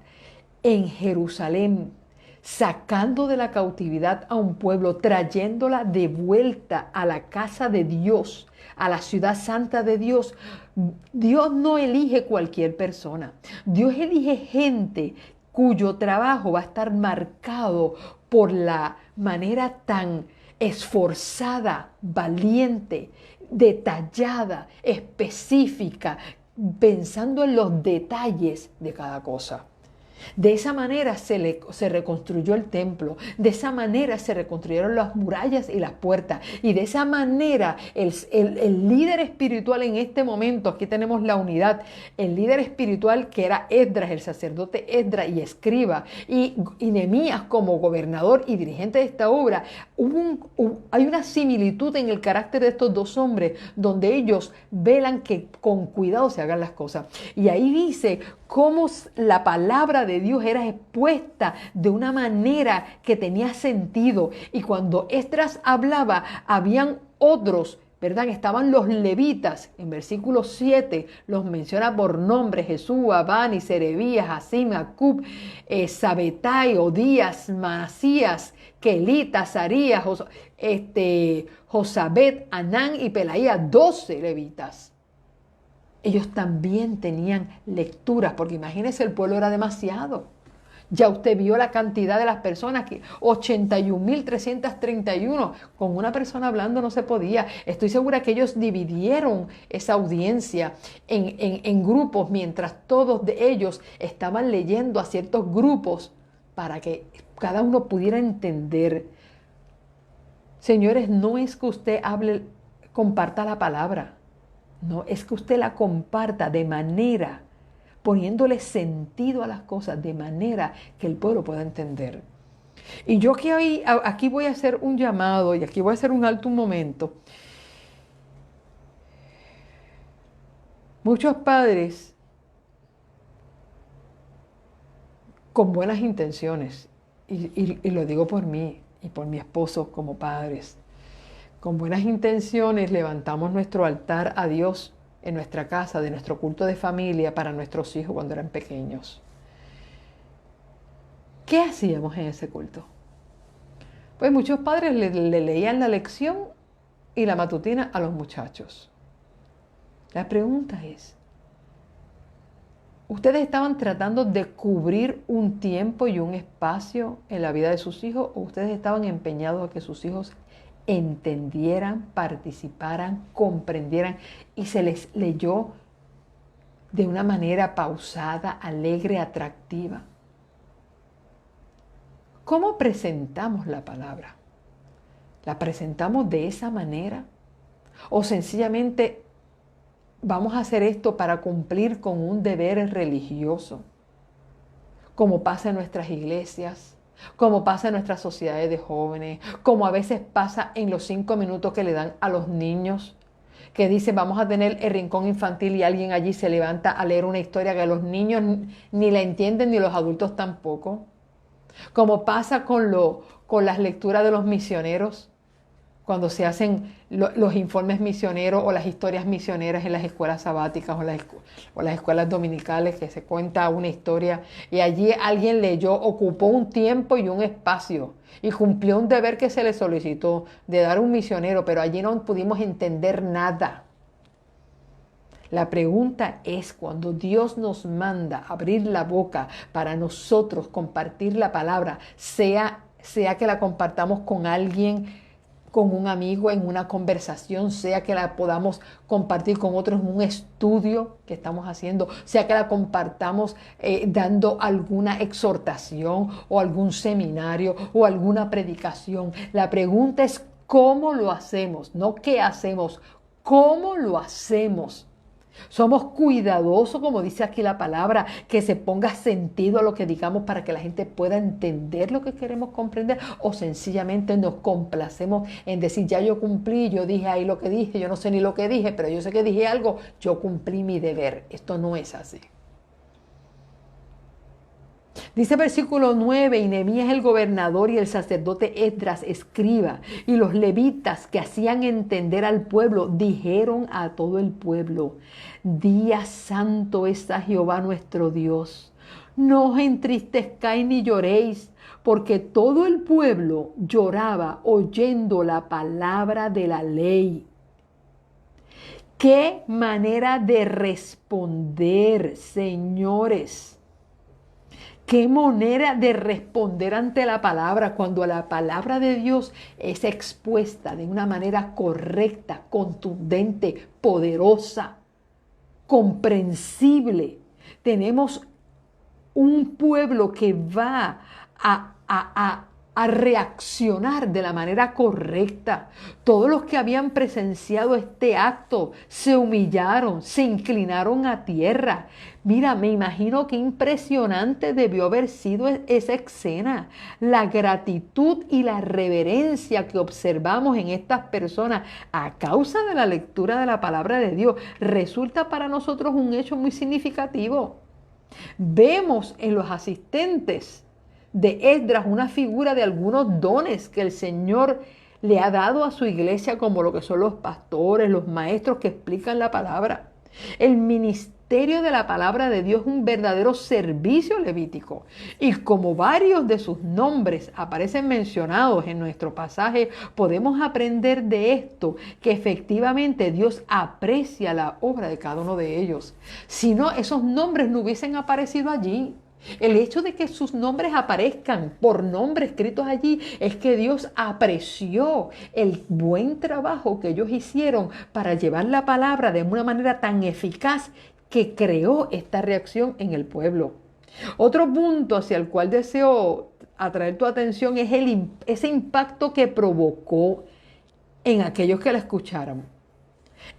en Jerusalén, sacando de la cautividad a un pueblo, trayéndola de vuelta a la casa de Dios, a la ciudad santa de Dios. Dios no elige cualquier persona. Dios elige gente cuyo trabajo va a estar marcado por la manera tan esforzada, valiente, detallada, específica, pensando en los detalles de cada cosa. De esa manera se reconstruyó el templo, de esa manera se reconstruyeron las murallas y las puertas, y de esa manera el líder espiritual en este momento, aquí tenemos la unidad, el líder espiritual que era Esdras, el sacerdote Esdras y escriba, y Nehemías como gobernador y dirigente de esta obra, hay una similitud en el carácter de estos dos hombres, donde ellos velan que con cuidado se hagan las cosas. Y ahí dice cómo la palabra de Dios era expuesta de una manera que tenía sentido. Y cuando Esdras hablaba, habían otros, ¿verdad? Estaban los levitas, en versículo 7 los menciona por nombre: Jesúa, Bani, Serebías, Asim, Acub, Sabetai, Odías, Masías, Kelita, Azarías, Josabet, Anán y Pelaía, 12 levitas. Ellos también tenían lecturas, porque imagínense, el pueblo era demasiado. Ya usted vio la cantidad de las personas, que 81.331, con una persona hablando no se podía. Estoy segura que ellos dividieron esa audiencia en grupos, mientras todos de ellos estaban leyendo a ciertos grupos para que cada uno pudiera entender. Señores, no es que usted comparta la palabra. No, es que usted la comparta de manera, poniéndole sentido a las cosas, de manera que el pueblo pueda entender. Y yo aquí voy a hacer un llamado, y aquí voy a hacer un alto un momento. Muchos padres con buenas intenciones, y lo digo por mí y por mi esposo como padres, con buenas intenciones levantamos nuestro altar a Dios en nuestra casa, de nuestro culto de familia para nuestros hijos cuando eran pequeños. ¿Qué hacíamos en ese culto? Pues muchos padres le leían la lección y la matutina a los muchachos. La pregunta es, ¿ustedes estaban tratando de cubrir un tiempo y un espacio en la vida de sus hijos, o ustedes estaban empeñados a que sus hijos entendieran, participaran, comprendieran y se les leyó de una manera pausada, alegre, atractiva? ¿Cómo presentamos la palabra? ¿La presentamos de esa manera? ¿O sencillamente vamos a hacer esto para cumplir con un deber religioso, como pasa en nuestras iglesias, como pasa en nuestras sociedades de jóvenes, como a veces pasa en los 5 minutos que le dan a los niños, que dicen vamos a tener el rincón infantil y alguien allí se levanta a leer una historia que los niños ni la entienden ni los adultos tampoco? Como pasa con las lecturas de los misioneros, cuando se hacen los informes misioneros o las historias misioneras en las escuelas sabáticas o las escuelas dominicales, que se cuenta una historia y allí alguien leyó, ocupó un tiempo y un espacio y cumplió un deber que se le solicitó de dar un misionero, pero allí no pudimos entender nada. La pregunta es, cuando Dios nos manda abrir la boca para nosotros compartir la palabra, sea que la compartamos con alguien, con un amigo en una conversación, sea que la podamos compartir con otros en un estudio que estamos haciendo, sea que la compartamos dando alguna exhortación o algún seminario o alguna predicación. La pregunta es cómo lo hacemos, no qué hacemos, cómo lo hacemos. Somos cuidadosos, como dice aquí la palabra, que se ponga sentido a lo que digamos para que la gente pueda entender lo que queremos comprender, o sencillamente nos complacemos en decir ya yo cumplí, yo dije ahí lo que dije, yo no sé ni lo que dije, pero yo sé que dije algo, yo cumplí mi deber. Esto no es así. Dice versículo 9, y Nehemías el gobernador y el sacerdote Esdras escriba y los levitas que hacían entender al pueblo dijeron a todo el pueblo: Día santo es a Jehová nuestro Dios. No os entristezcáis ni lloréis, porque todo el pueblo lloraba oyendo la palabra de la ley. ¡Qué manera de responder, señores! Qué manera de responder ante la palabra cuando la palabra de Dios es expuesta de una manera correcta, contundente, poderosa, comprensible. Tenemos un pueblo que va a reaccionar de la manera correcta. Todos los que habían presenciado este acto se humillaron, se inclinaron a tierra. Mira, me imagino qué impresionante debió haber sido esa escena. La gratitud y la reverencia que observamos en estas personas a causa de la lectura de la palabra de Dios resulta para nosotros un hecho muy significativo. Vemos en los asistentes de Esdras una figura de algunos dones que el Señor le ha dado a su iglesia, como lo que son los pastores, los maestros que explican la palabra. El ministerio de la palabra de Dios es un verdadero servicio levítico. Y como varios de sus nombres aparecen mencionados en nuestro pasaje, podemos aprender de esto, que efectivamente Dios aprecia la obra de cada uno de ellos. Si no, esos nombres no hubiesen aparecido allí. El hecho de que sus nombres aparezcan por nombre escritos allí es que Dios apreció el buen trabajo que ellos hicieron para llevar la palabra de una manera tan eficaz que creó esta reacción en el pueblo. Otro punto hacia el cual deseo atraer tu atención es ese impacto que provocó en aquellos que la escucharon.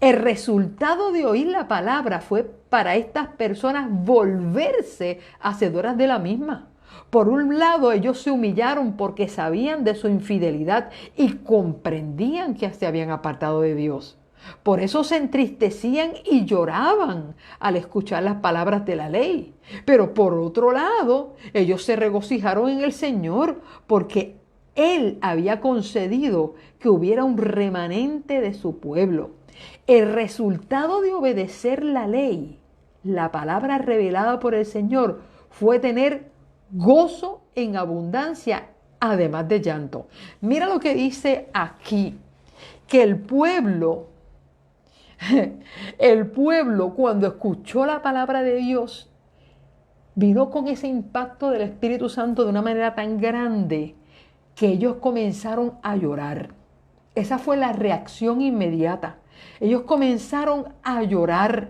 El resultado de oír la palabra fue para estas personas volverse hacedoras de la misma. Por un lado, ellos se humillaron porque sabían de su infidelidad y comprendían que se habían apartado de Dios. Por eso se entristecían y lloraban al escuchar las palabras de la ley. Pero por otro lado, ellos se regocijaron en el Señor porque Él había concedido que hubiera un remanente de su pueblo. El resultado de obedecer la ley, la palabra revelada por el Señor, fue tener gozo en abundancia, además de llanto. Mira lo que dice aquí, que el pueblo cuando escuchó la palabra de Dios, vino con ese impacto del Espíritu Santo de una manera tan grande que ellos comenzaron a llorar. Esa fue la reacción inmediata. Ellos comenzaron a llorar.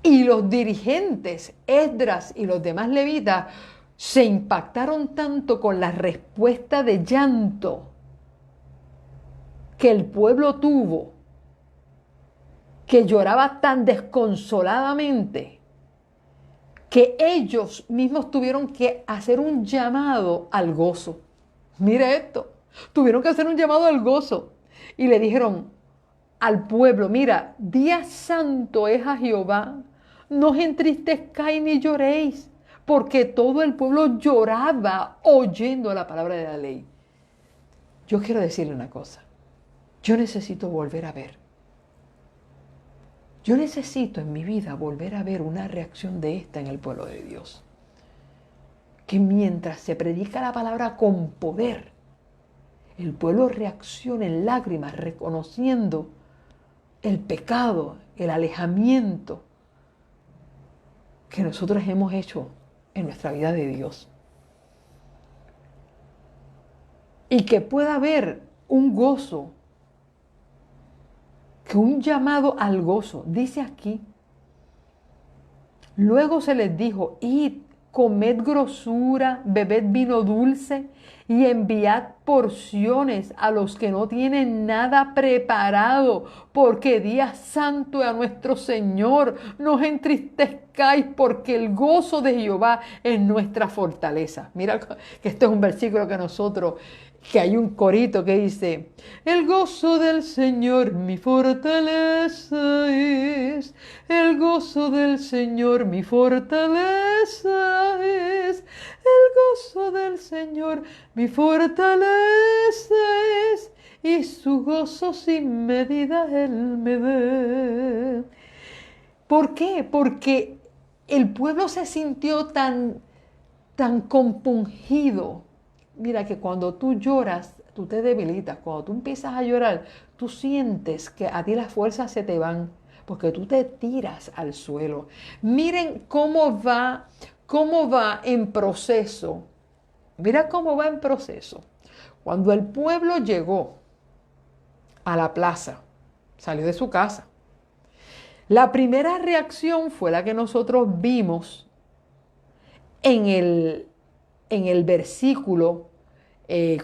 Y los dirigentes, Esdras y los demás levitas, se impactaron tanto con la respuesta de llanto que el pueblo tuvo, que lloraba tan desconsoladamente, que ellos mismos tuvieron que hacer un llamado al gozo. Mire esto, tuvieron que hacer un llamado al gozo y le dijeron al pueblo: mira, día santo es a Jehová, no os entristezcáis ni lloréis, porque todo el pueblo lloraba oyendo la palabra de la ley. Yo quiero decirle una cosa, yo necesito volver a ver. Yo necesito en mi vida volver a ver una reacción de esta en el pueblo de Dios. Que mientras se predica la palabra con poder, el pueblo reacciona en lágrimas, reconociendo el pecado, el alejamiento que nosotros hemos hecho en nuestra vida de Dios. Y que pueda haber un gozo, que un llamado al gozo. Dice aquí, luego se les dijo: id, comed grosura, bebed vino dulce y enviad porciones a los que no tienen nada preparado, porque día santo es a nuestro Señor. No os entristezcáis, porque el gozo de Jehová es nuestra fortaleza. Mira que este es un versículo que hay un corito que dice: el gozo del Señor mi fortaleza es, el gozo del Señor mi fortaleza es, el gozo del Señor mi fortaleza es, y su gozo sin medida Él me da. ¿Por qué? Porque el pueblo se sintió tan compungido. Mira que cuando tú lloras, tú te debilitas. Cuando tú empiezas a llorar, tú sientes que a ti las fuerzas se te van, porque tú te tiras al suelo. Miren cómo va en proceso. Mira cómo va en proceso. Cuando el pueblo llegó a la plaza, salió de su casa, la primera reacción fue la que nosotros vimos en el versículo,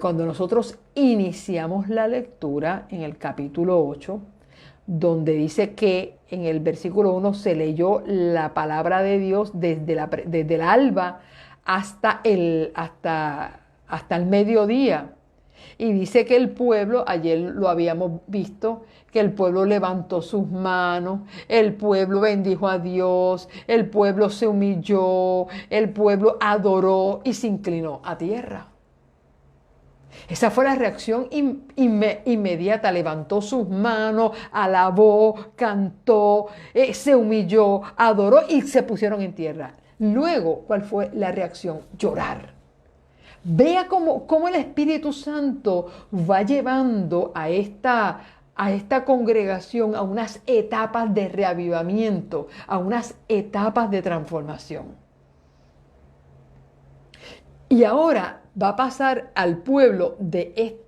cuando nosotros iniciamos la lectura en el capítulo 8, donde dice que en el versículo 1 se leyó la palabra de Dios desde el alba hasta el mediodía. Y dice que el pueblo, ayer lo habíamos visto, que el pueblo levantó sus manos, el pueblo bendijo a Dios, el pueblo se humilló, el pueblo adoró y se inclinó a tierra. Esa fue la reacción inmediata. Levantó sus manos, alabó, cantó, se humilló, adoró y se pusieron en tierra. Luego, ¿cuál fue la reacción? Llorar. Vea cómo el Espíritu Santo va llevando a esta congregación a unas etapas de reavivamiento, a unas etapas de transformación. Y ahora va a pasar al pueblo de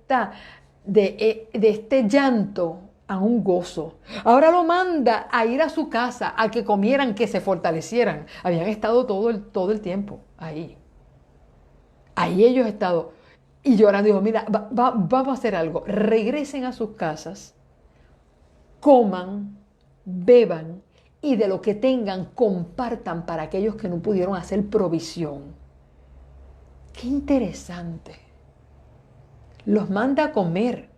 este llanto a un gozo. Ahora lo manda a ir a su casa, a que comieran, que se fortalecieran. Habían estado todo el tiempo ahí. Ahí ellos han estado. Y llorando, dijo, mira, vamos a hacer algo. Regresen a sus casas, coman, beban y de lo que tengan compartan para aquellos que no pudieron hacer provisión. Qué interesante. Los manda a comer.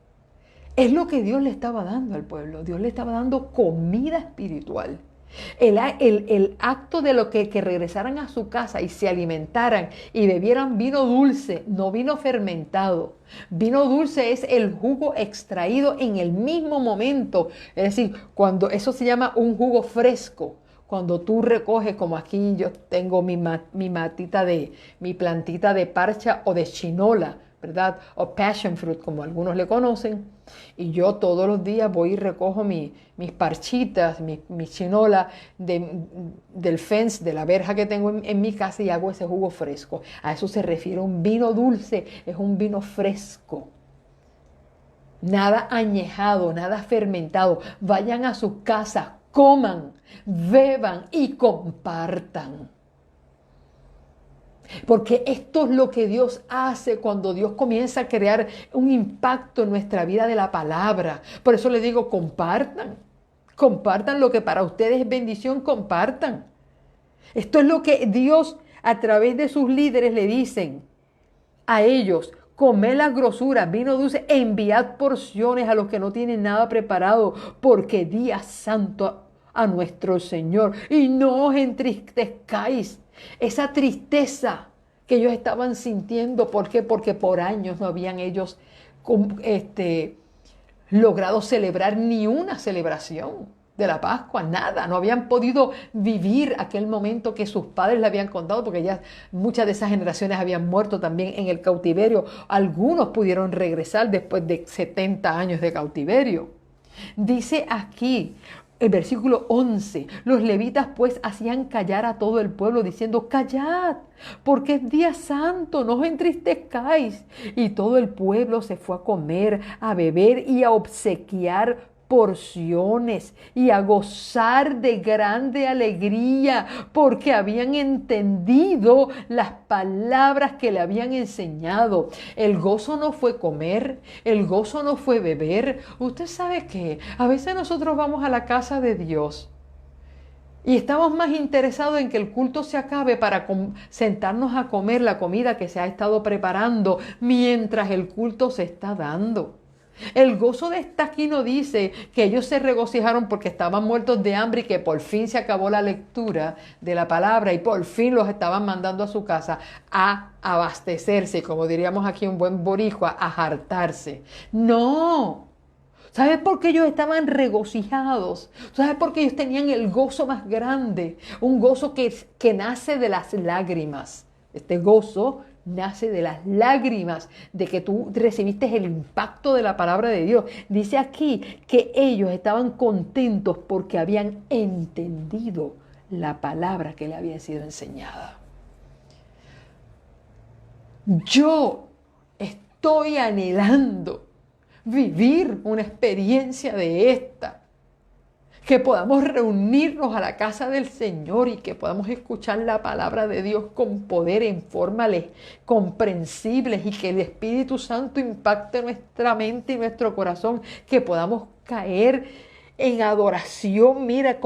Es lo que Dios le estaba dando al pueblo. Dios le estaba dando comida espiritual. El acto de lo que regresaran a su casa y se alimentaran y bebieran vino dulce, no vino fermentado. Vino dulce es el jugo extraído en el mismo momento. Es decir, cuando eso se llama un jugo fresco. Cuando tú recoges, como aquí yo tengo mi plantita de parcha o de chinola, ¿verdad? O passion fruit, como algunos le conocen. Y yo todos los días voy y recojo mis parchitas, mi chinola del fence, de la verja que tengo en mi casa y hago ese jugo fresco. A eso se refiere un vino dulce, es un vino fresco. Nada añejado, nada fermentado. Vayan a sus casas, coman, beban y compartan. Porque esto es lo que Dios hace cuando Dios comienza a crear un impacto en nuestra vida de la palabra. Por eso le digo, compartan. Compartan lo que para ustedes es bendición, compartan. Esto es lo que Dios a través de sus líderes le dicen a ellos. Comed las grosuras, vino dulce, enviad porciones a los que no tienen nada preparado, porque día santo a nuestro Señor. Y no os entristezcáis. Esa tristeza que ellos estaban sintiendo, ¿por qué? Porque por años no habían ellos logrado celebrar ni una celebración de la Pascua, nada, no habían podido vivir aquel momento que sus padres le habían contado, porque ya muchas de esas generaciones habían muerto también en el cautiverio. Algunos pudieron regresar después de 70 años de cautiverio. Dice aquí, el versículo 11, los levitas pues hacían callar a todo el pueblo diciendo, callad, porque es día santo, no os entristezcáis. Y todo el pueblo se fue a comer, a beber y a obsequiar porciones y a gozar de grande alegría, porque habían entendido las palabras que le habían enseñado. El gozo no fue comer, el gozo no fue beber. Usted sabe que a veces nosotros vamos a la casa de Dios y estamos más interesados en que el culto se acabe para sentarnos a comer la comida que se ha estado preparando mientras el culto se está dando. El gozo de esta aquí no dice que ellos se regocijaron porque estaban muertos de hambre y que por fin se acabó la lectura de la palabra y por fin los estaban mandando a su casa a abastecerse, como diríamos aquí un buen boricua, a hartarse. No. ¿Sabes por qué ellos estaban regocijados? ¿Sabes por qué ellos tenían el gozo más grande? Un gozo que nace de las lágrimas. Este gozo nace de las lágrimas de que tú recibiste el impacto de la palabra de Dios. Dice aquí que ellos estaban contentos porque habían entendido la palabra que le había sido enseñada. Yo estoy anhelando vivir una experiencia de esta, que podamos reunirnos a la casa del Señor y que podamos escuchar la palabra de Dios con poder en forma comprensibles y que el Espíritu Santo impacte nuestra mente y nuestro corazón, que podamos caer en adoración, mira,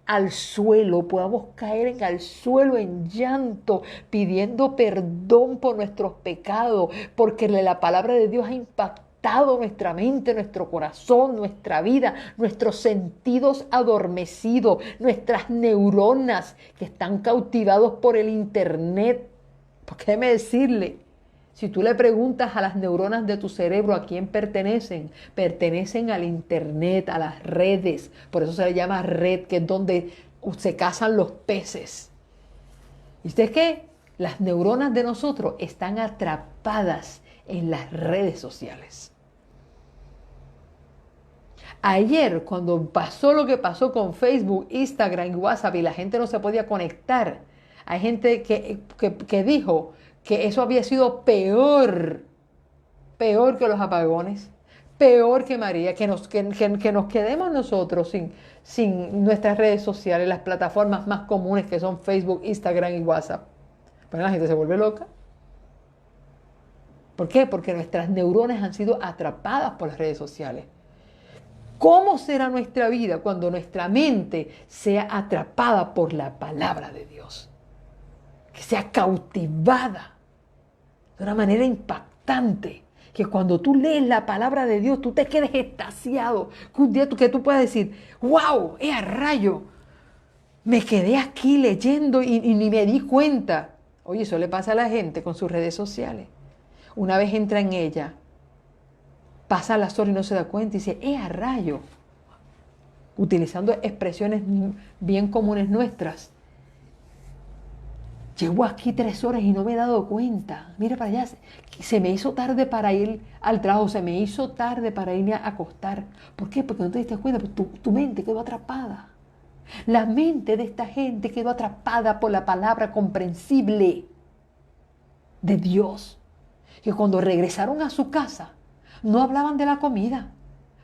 al suelo, podamos caer al suelo en llanto, pidiendo perdón por nuestros pecados, porque la palabra de Dios ha impactado nuestra mente, nuestro corazón, nuestra vida, nuestros sentidos adormecidos, nuestras neuronas que están cautivados por el internet. Porque déjeme decirle, si tú le preguntas a las neuronas de tu cerebro a quién pertenecen al internet, a las redes. Por eso se le llama red, que es donde se cazan los peces. ¿Y usted qué? Las neuronas de nosotros están atrapadas en las redes sociales. Ayer, cuando pasó lo que pasó con Facebook, Instagram y WhatsApp y la gente no se podía conectar, hay gente que dijo que eso había sido peor que los apagones, peor que María, que nos quedemos nosotros sin nuestras redes sociales, las plataformas más comunes que son Facebook, Instagram y WhatsApp. Pues la gente se vuelve loca. ¿Por qué? Porque nuestras neuronas han sido atrapadas por las redes sociales. ¿Cómo será nuestra vida cuando nuestra mente sea atrapada por la palabra de Dios? Que sea cautivada de una manera impactante. Que cuando tú lees la palabra de Dios, tú te quedes extasiado. Que un día que tú puedas decir, wow, a rayo, me quedé aquí leyendo y ni me di cuenta. Oye, eso le pasa a la gente con sus redes sociales. Una vez entra en ella, pasa las horas y no se da cuenta y dice, a rayo, utilizando expresiones bien comunes nuestras. Llevo aquí 3 horas y no me he dado cuenta. Mira para allá, se me hizo tarde para ir al trabajo, se me hizo tarde para irme a acostar. ¿Por qué? Porque no te diste cuenta, porque tu mente quedó atrapada. La mente de esta gente quedó atrapada por la palabra comprensible de Dios. Que cuando regresaron a su casa, no hablaban de la comida.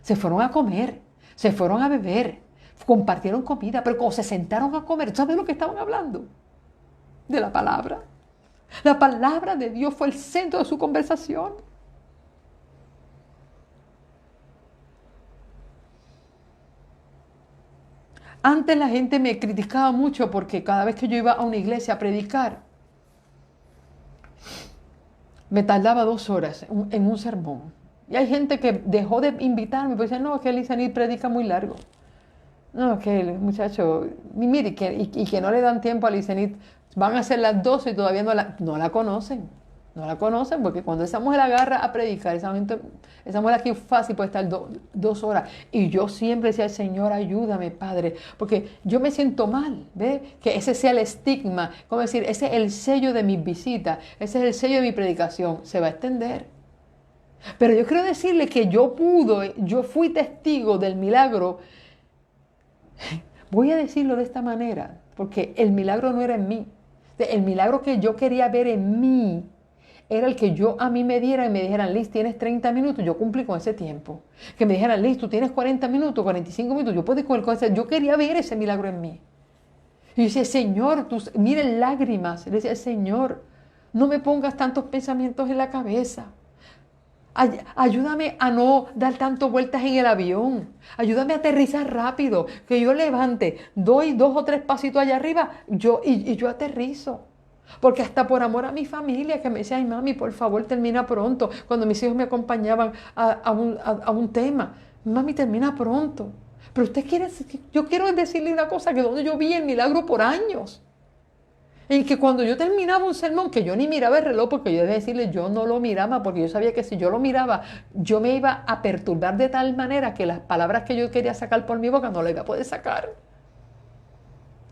Se fueron a comer, se fueron a beber, compartieron comida, pero cuando se sentaron a comer, ¿sabes de lo que estaban hablando? De la palabra. La palabra de Dios fue el centro de su conversación. Antes la gente me criticaba mucho porque cada vez que yo iba a una iglesia a predicar, me tardaba 2 horas en un sermón. Y hay gente que dejó de invitarme porque dice, no, es que Lisanit predica muy largo. No, que el muchacho, mire, y que no le dan tiempo a Lisanit. Van a ser las 12 y todavía no la conocen. No la conocen porque cuando esa mujer agarra a predicar, esa mujer aquí fácil puede estar 2 horas. Y yo siempre decía, Señor, ayúdame, Padre, porque yo me siento mal, ¿ves? Que ese sea el estigma, como decir, ese es el sello de mis visitas, ese es el sello de mi predicación, se va a extender. Pero yo quiero decirle que yo fui testigo del milagro. Voy a decirlo de esta manera, porque el milagro no era en mí. El milagro que yo quería ver en mí era el que a mí me dieran y me dijeran, Liz, tienes 30 minutos, yo cumplí con ese tiempo. Que me dijeran, Liz, tú tienes 40 minutos, 45 minutos, yo puedo con ese. Yo quería ver ese milagro en mí. Y yo decía, Señor, miren lágrimas. Le decía, Señor, no me pongas tantos pensamientos en la cabeza. Ayúdame a no dar tantas vueltas en el avión. Ayúdame a aterrizar rápido. Que yo levante, doy 2 o 3 pasitos allá arriba y yo aterrizo. Porque hasta por amor a mi familia, que me decía, ay mami, por favor termina pronto. Cuando mis hijos me acompañaban a un tema, mami, termina pronto. Pero yo quiero decirle una cosa, que donde yo vi el milagro por años. En que cuando yo terminaba un sermón, que yo ni miraba el reloj, porque yo debía decirle, yo no lo miraba, porque yo sabía que si yo lo miraba, yo me iba a perturbar de tal manera que las palabras que yo quería sacar por mi boca no las iba a poder sacar.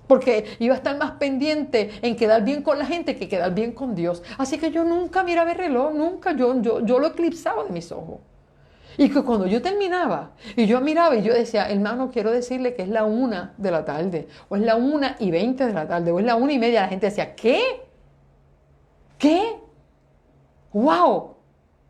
Porque iba a estar más pendiente en quedar bien con la gente que quedar bien con Dios. Así que yo nunca miraba el reloj, nunca, yo lo eclipsaba de mis ojos. Y que cuando yo terminaba, y yo miraba y yo decía, hermano, quiero decirle que es la 1 de la tarde, o es la 1:20 de la tarde, o es la 1:30, la gente decía, ¿qué? ¿Qué? ¡Wow!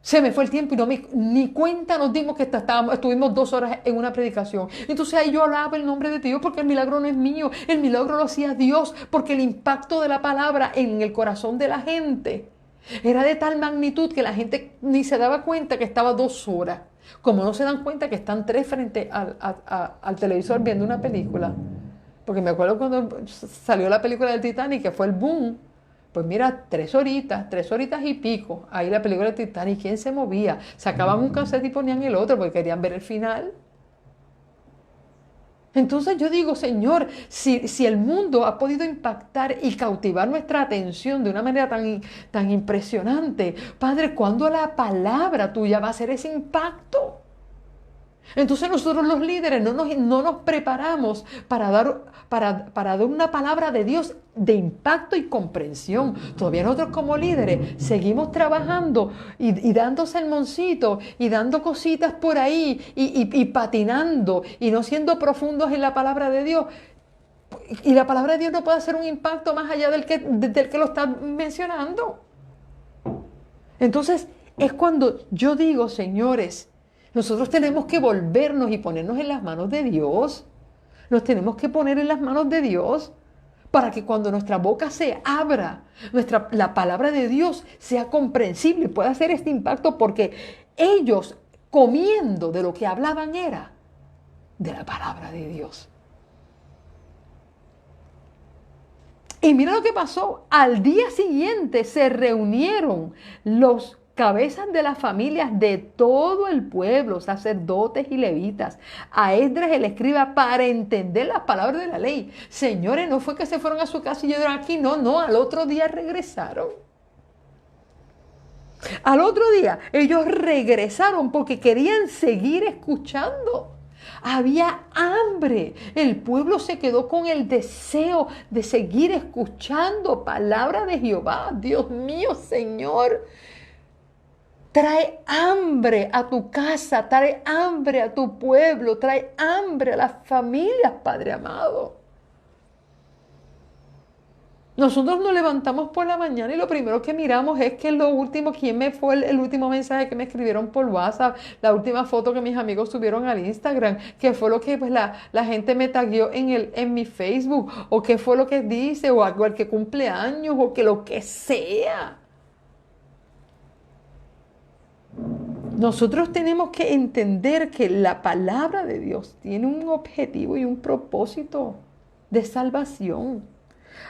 Se me fue el tiempo y ni cuenta nos dimos que estuvimos 2 horas en una predicación. Entonces ahí yo hablaba el nombre de Dios porque el milagro no es mío, el milagro lo hacía Dios, porque el impacto de la palabra en el corazón de la gente era de tal magnitud que la gente ni se daba cuenta que estaba 2 horas. Como no se dan cuenta que están 3 frente al televisor viendo una película. Porque me acuerdo cuando salió la película del Titanic, que fue el boom. Pues mira, 3 horitas y pico. Ahí la película del Titanic, ¿quién se movía? Sacaban un cassette y ponían el otro porque querían ver el final. Entonces yo digo, Señor, si el mundo ha podido impactar y cautivar nuestra atención de una manera tan impresionante, Padre, ¿cuándo la palabra tuya va a hacer ese impacto? Entonces nosotros los líderes no nos preparamos para dar una palabra de Dios de impacto y comprensión. Todavía nosotros como líderes seguimos trabajando y dando sermoncitos y dando cositas por ahí y patinando y no siendo profundos en la palabra de Dios. Y la palabra de Dios no puede hacer un impacto más allá del que lo está mencionando. Entonces es cuando yo digo, señores, nosotros tenemos que volvernos y ponernos en las manos de Dios. Nos tenemos que poner en las manos de Dios para que cuando nuestra boca se abra, la palabra de Dios sea comprensible y pueda hacer este impacto, porque ellos comiendo de lo que hablaban era de la palabra de Dios. Y mira lo que pasó. Al día siguiente se reunieron los cabezas de las familias de todo el pueblo, sacerdotes y levitas, a Esdras el escriba, para entender las palabras de la ley. Señores, no fue que se fueron a su casa y llegaron aquí, no, al otro día regresaron. Al otro día ellos regresaron porque querían seguir escuchando. Había hambre. El pueblo se quedó con el deseo de seguir escuchando palabra de Jehová. Dios mío, Señor, trae hambre a tu casa, trae hambre a tu pueblo, trae hambre a las familias, Padre amado. Nosotros nos levantamos por la mañana y lo primero que miramos es que quién me fue el último mensaje que me escribieron por WhatsApp, la última foto que mis amigos subieron al Instagram, qué fue lo que pues, la gente me tagueó en mi Facebook, o qué fue lo que dice, o algo el que cumple años, o que lo que sea. Nosotros tenemos que entender que la palabra de Dios tiene un objetivo y un propósito de salvación.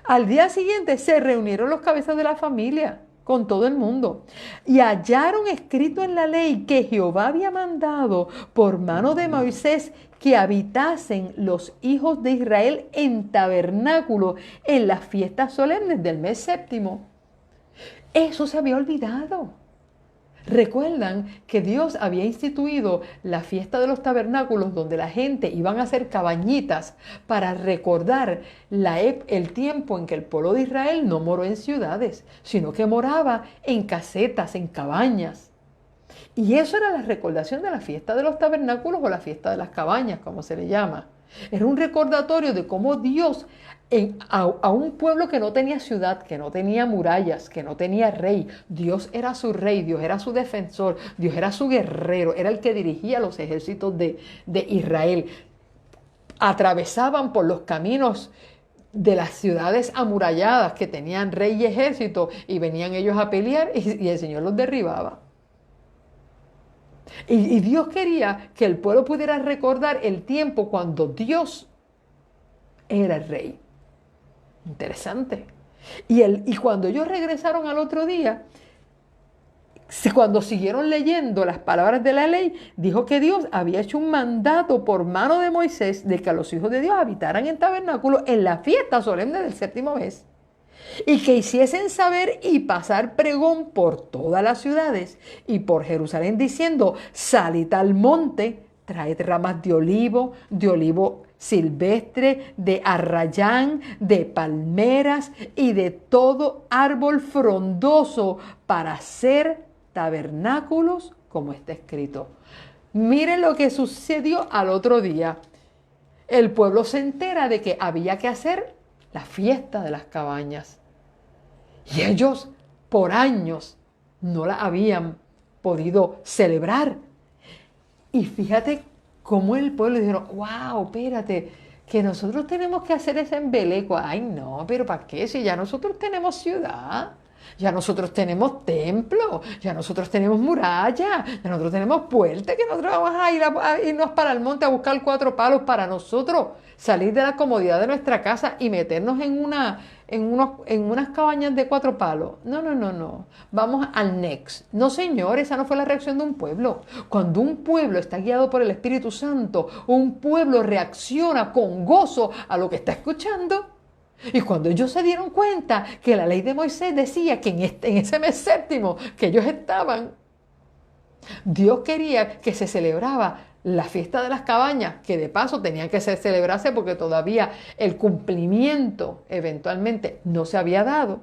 Al día siguiente se reunieron los cabezas de la familia con todo el mundo y hallaron escrito en la ley que Jehová había mandado por mano de Moisés que habitasen los hijos de Israel en tabernáculo en las fiestas solemnes del mes séptimo. Eso se había olvidado. Recuerdan que Dios había instituido la fiesta de los tabernáculos, donde la gente iban a hacer cabañitas para recordar el tiempo en que el pueblo de Israel no moró en ciudades, sino que moraba en casetas, en cabañas. Y eso era la recordación de la fiesta de los tabernáculos, o la fiesta de las cabañas, como se le llama. Era un recordatorio de cómo Dios, a un pueblo que no tenía ciudad, que no tenía murallas, que no tenía rey, Dios era su rey, Dios era su defensor, Dios era su guerrero, era el que dirigía los ejércitos de Israel. Atravesaban por los caminos de las ciudades amuralladas que tenían rey y ejército, y venían ellos a pelear y el Señor los derribaba. Y Dios quería que el pueblo pudiera recordar el tiempo cuando Dios era el rey. Interesante. Y cuando ellos regresaron al otro día, cuando siguieron leyendo las palabras de la ley, dijo que Dios había hecho un mandato por mano de Moisés de que los hijos de Dios habitaran en tabernáculo en la fiesta solemne del séptimo mes, y que hiciesen saber y pasar pregón por todas las ciudades y por Jerusalén, diciendo: salid al monte, traed ramas de olivo silvestre, de arrayán, de palmeras y de todo árbol frondoso para hacer tabernáculos, como está escrito. Miren lo que sucedió al otro día. El pueblo se entera de que había que hacer la fiesta de las cabañas. Y ellos por años no la habían podido celebrar. Y fíjate cómo el pueblo dijeron, wow, espérate, que nosotros tenemos que hacer ese embeleco. Ay, no, pero ¿para qué? Si ya nosotros tenemos ciudad, ya nosotros tenemos templo, ya nosotros tenemos muralla, ya nosotros tenemos puerta, que nosotros vamos a irnos para el monte a buscar 4 palos para nosotros salir de la comodidad de nuestra casa y meternos en unas cabañas de 4 palos. No, no, no, no. Vamos al next. No, señor, esa no fue la reacción de un pueblo. Cuando un pueblo está guiado por el Espíritu Santo, un pueblo reacciona con gozo a lo que está escuchando. Y cuando ellos se dieron cuenta que la ley de Moisés decía que en ese mes séptimo que ellos estaban, Dios quería que se celebraba la fiesta de las cabañas, que de paso tenía que celebrarse porque todavía el cumplimiento eventualmente no se había dado.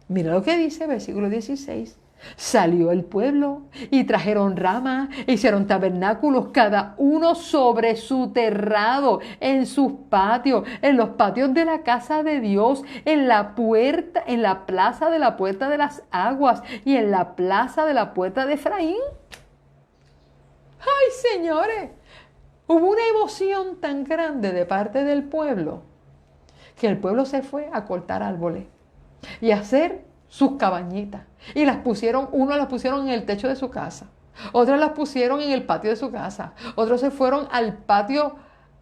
Mira lo que dice, versículo 16. Salió el pueblo y trajeron ramas, hicieron tabernáculos, cada uno sobre su terrado, en sus patios, en los patios de la casa de Dios, en la puerta, en la plaza de la puerta de las aguas y en la plaza de la puerta de Efraín. ¡Ay, señores! Hubo una emoción tan grande de parte del pueblo que el pueblo se fue a cortar árboles y a hacer sus cabañitas. Y las pusieron, unos las pusieron en el techo de su casa, otras las pusieron en el patio de su casa, otros se fueron al patio,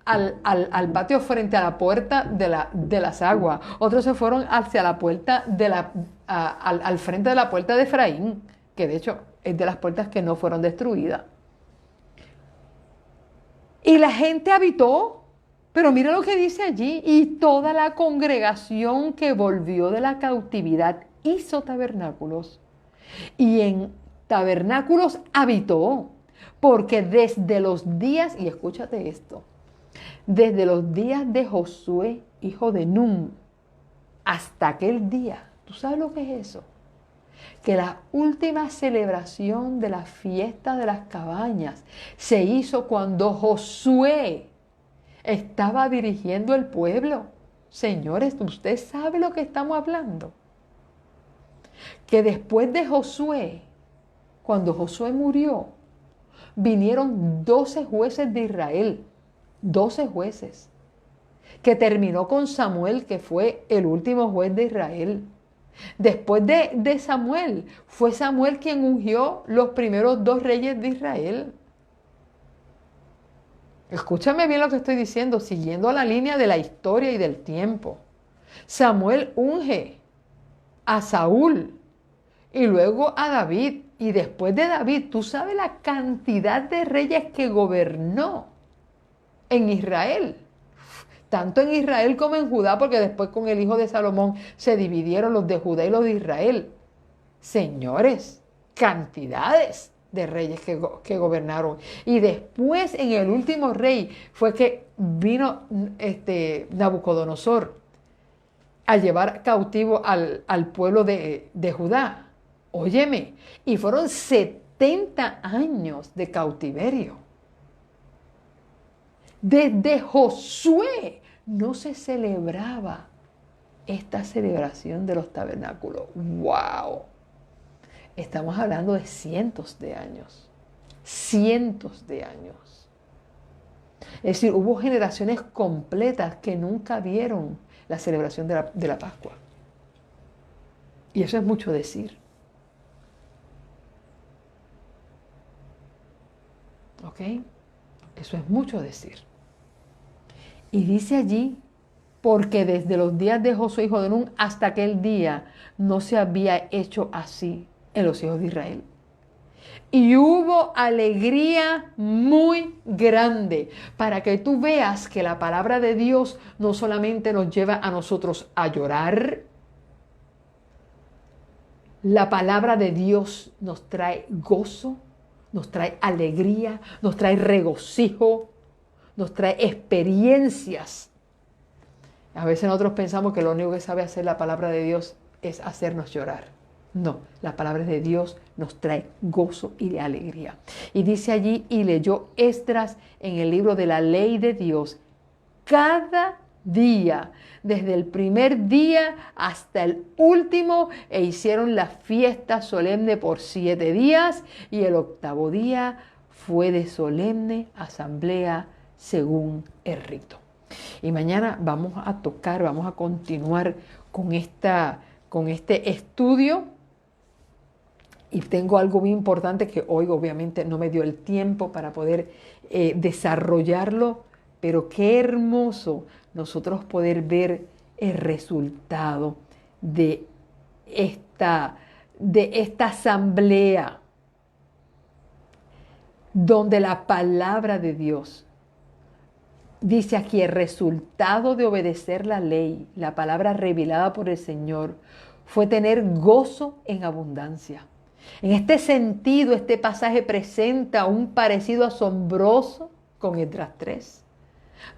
al patio frente a la puerta de las aguas, otros se fueron hacia la puerta al frente de la puerta de Efraín, que de hecho es de las puertas que no fueron destruidas. Y la gente habitó, pero mira lo que dice allí, y toda la congregación que volvió de la cautividad hizo tabernáculos, y en tabernáculos habitó, porque desde los días, y escúchate esto, desde los días de Josué, hijo de Nun, hasta aquel día, ¿tú sabes lo que es eso? Que la última celebración de la fiesta de las cabañas se hizo cuando Josué estaba dirigiendo el pueblo. Señores, ¿usted sabe lo que estamos hablando? Que después de Josué, cuando Josué murió, vinieron 12 jueces de Israel, 12 jueces, que terminó con Samuel, que fue el último juez de Israel. Después de Samuel, fue Samuel quien ungió los primeros 2 reyes de Israel. Escúchame bien lo que estoy diciendo, siguiendo la línea de la historia y del tiempo. Samuel unge a Saúl y luego a David. Y después de David, tú sabes la cantidad de reyes que gobernó en Israel. Tanto en Israel como en Judá, porque después con el hijo de Salomón se dividieron los de Judá y los de Israel. Señores, cantidades de reyes que gobernaron. Y después en el último rey fue que vino Nabucodonosor a llevar cautivo al pueblo de Judá. Óyeme, y fueron 70 años de cautiverio. Desde Josué no se celebraba esta celebración de los tabernáculos. ¡Wow! Estamos hablando de cientos de años. Cientos de años. Es decir, hubo generaciones completas que nunca vieron la celebración de la Pascua. Y eso es mucho decir. ¿Ok? Eso es mucho decir. Y dice allí, porque desde los días de Josué, hijo de Nun, hasta aquel día no se había hecho así en los hijos de Israel. Y hubo alegría muy grande, para que tú veas que la palabra de Dios no solamente nos lleva a nosotros a llorar, la palabra de Dios nos trae gozo, nos trae alegría, nos trae regocijo, nos trae experiencias. A veces nosotros pensamos que lo único que sabe hacer la palabra de Dios es hacernos llorar. No, la palabra de Dios nos trae gozo y alegría. Y dice allí, y leyó Esdras en el libro de la ley de Dios cada día, desde el primer día hasta el último, e hicieron la fiesta solemne por 7 días, y el 8º día fue de solemne asamblea según el rito. Y mañana vamos a continuar con este estudio. Y tengo algo muy importante que hoy obviamente no me dio el tiempo para poder desarrollarlo, pero qué hermoso nosotros poder ver el resultado de esta asamblea, donde la palabra de Dios, dice aquí, el resultado de obedecer la ley, la palabra revelada por el Señor, fue tener gozo en abundancia. En este sentido, este pasaje presenta un parecido asombroso con Esdras 3,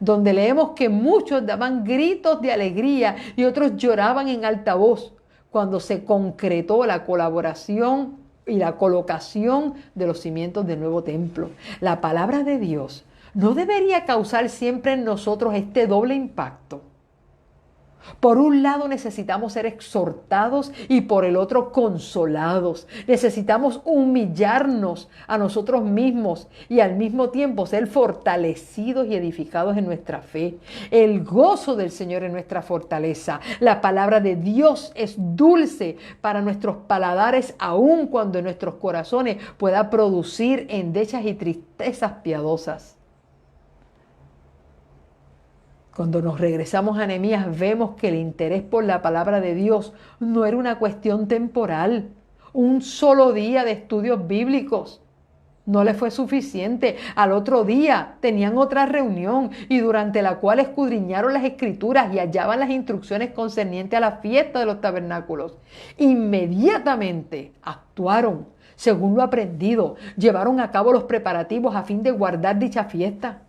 donde leemos que muchos daban gritos de alegría y otros lloraban en alta voz cuando se concretó la colaboración y la colocación de los cimientos del nuevo templo. La palabra de Dios no debería causar siempre en nosotros este doble impacto. Por un lado necesitamos ser exhortados y por el otro consolados. Necesitamos humillarnos a nosotros mismos y al mismo tiempo ser fortalecidos y edificados en nuestra fe. El gozo del Señor es nuestra fortaleza. La palabra de Dios es dulce para nuestros paladares, aun cuando en nuestros corazones pueda producir endechas y tristezas piadosas. Cuando nos regresamos a Nehemías, vemos que el interés por la palabra de Dios no era una cuestión temporal. Un solo día de estudios bíblicos no le fue suficiente. Al otro día tenían otra reunión y durante la cual escudriñaron las escrituras y hallaban las instrucciones concernientes a la fiesta de los tabernáculos. Inmediatamente actuaron según lo aprendido, llevaron a cabo los preparativos a fin de guardar dicha fiesta.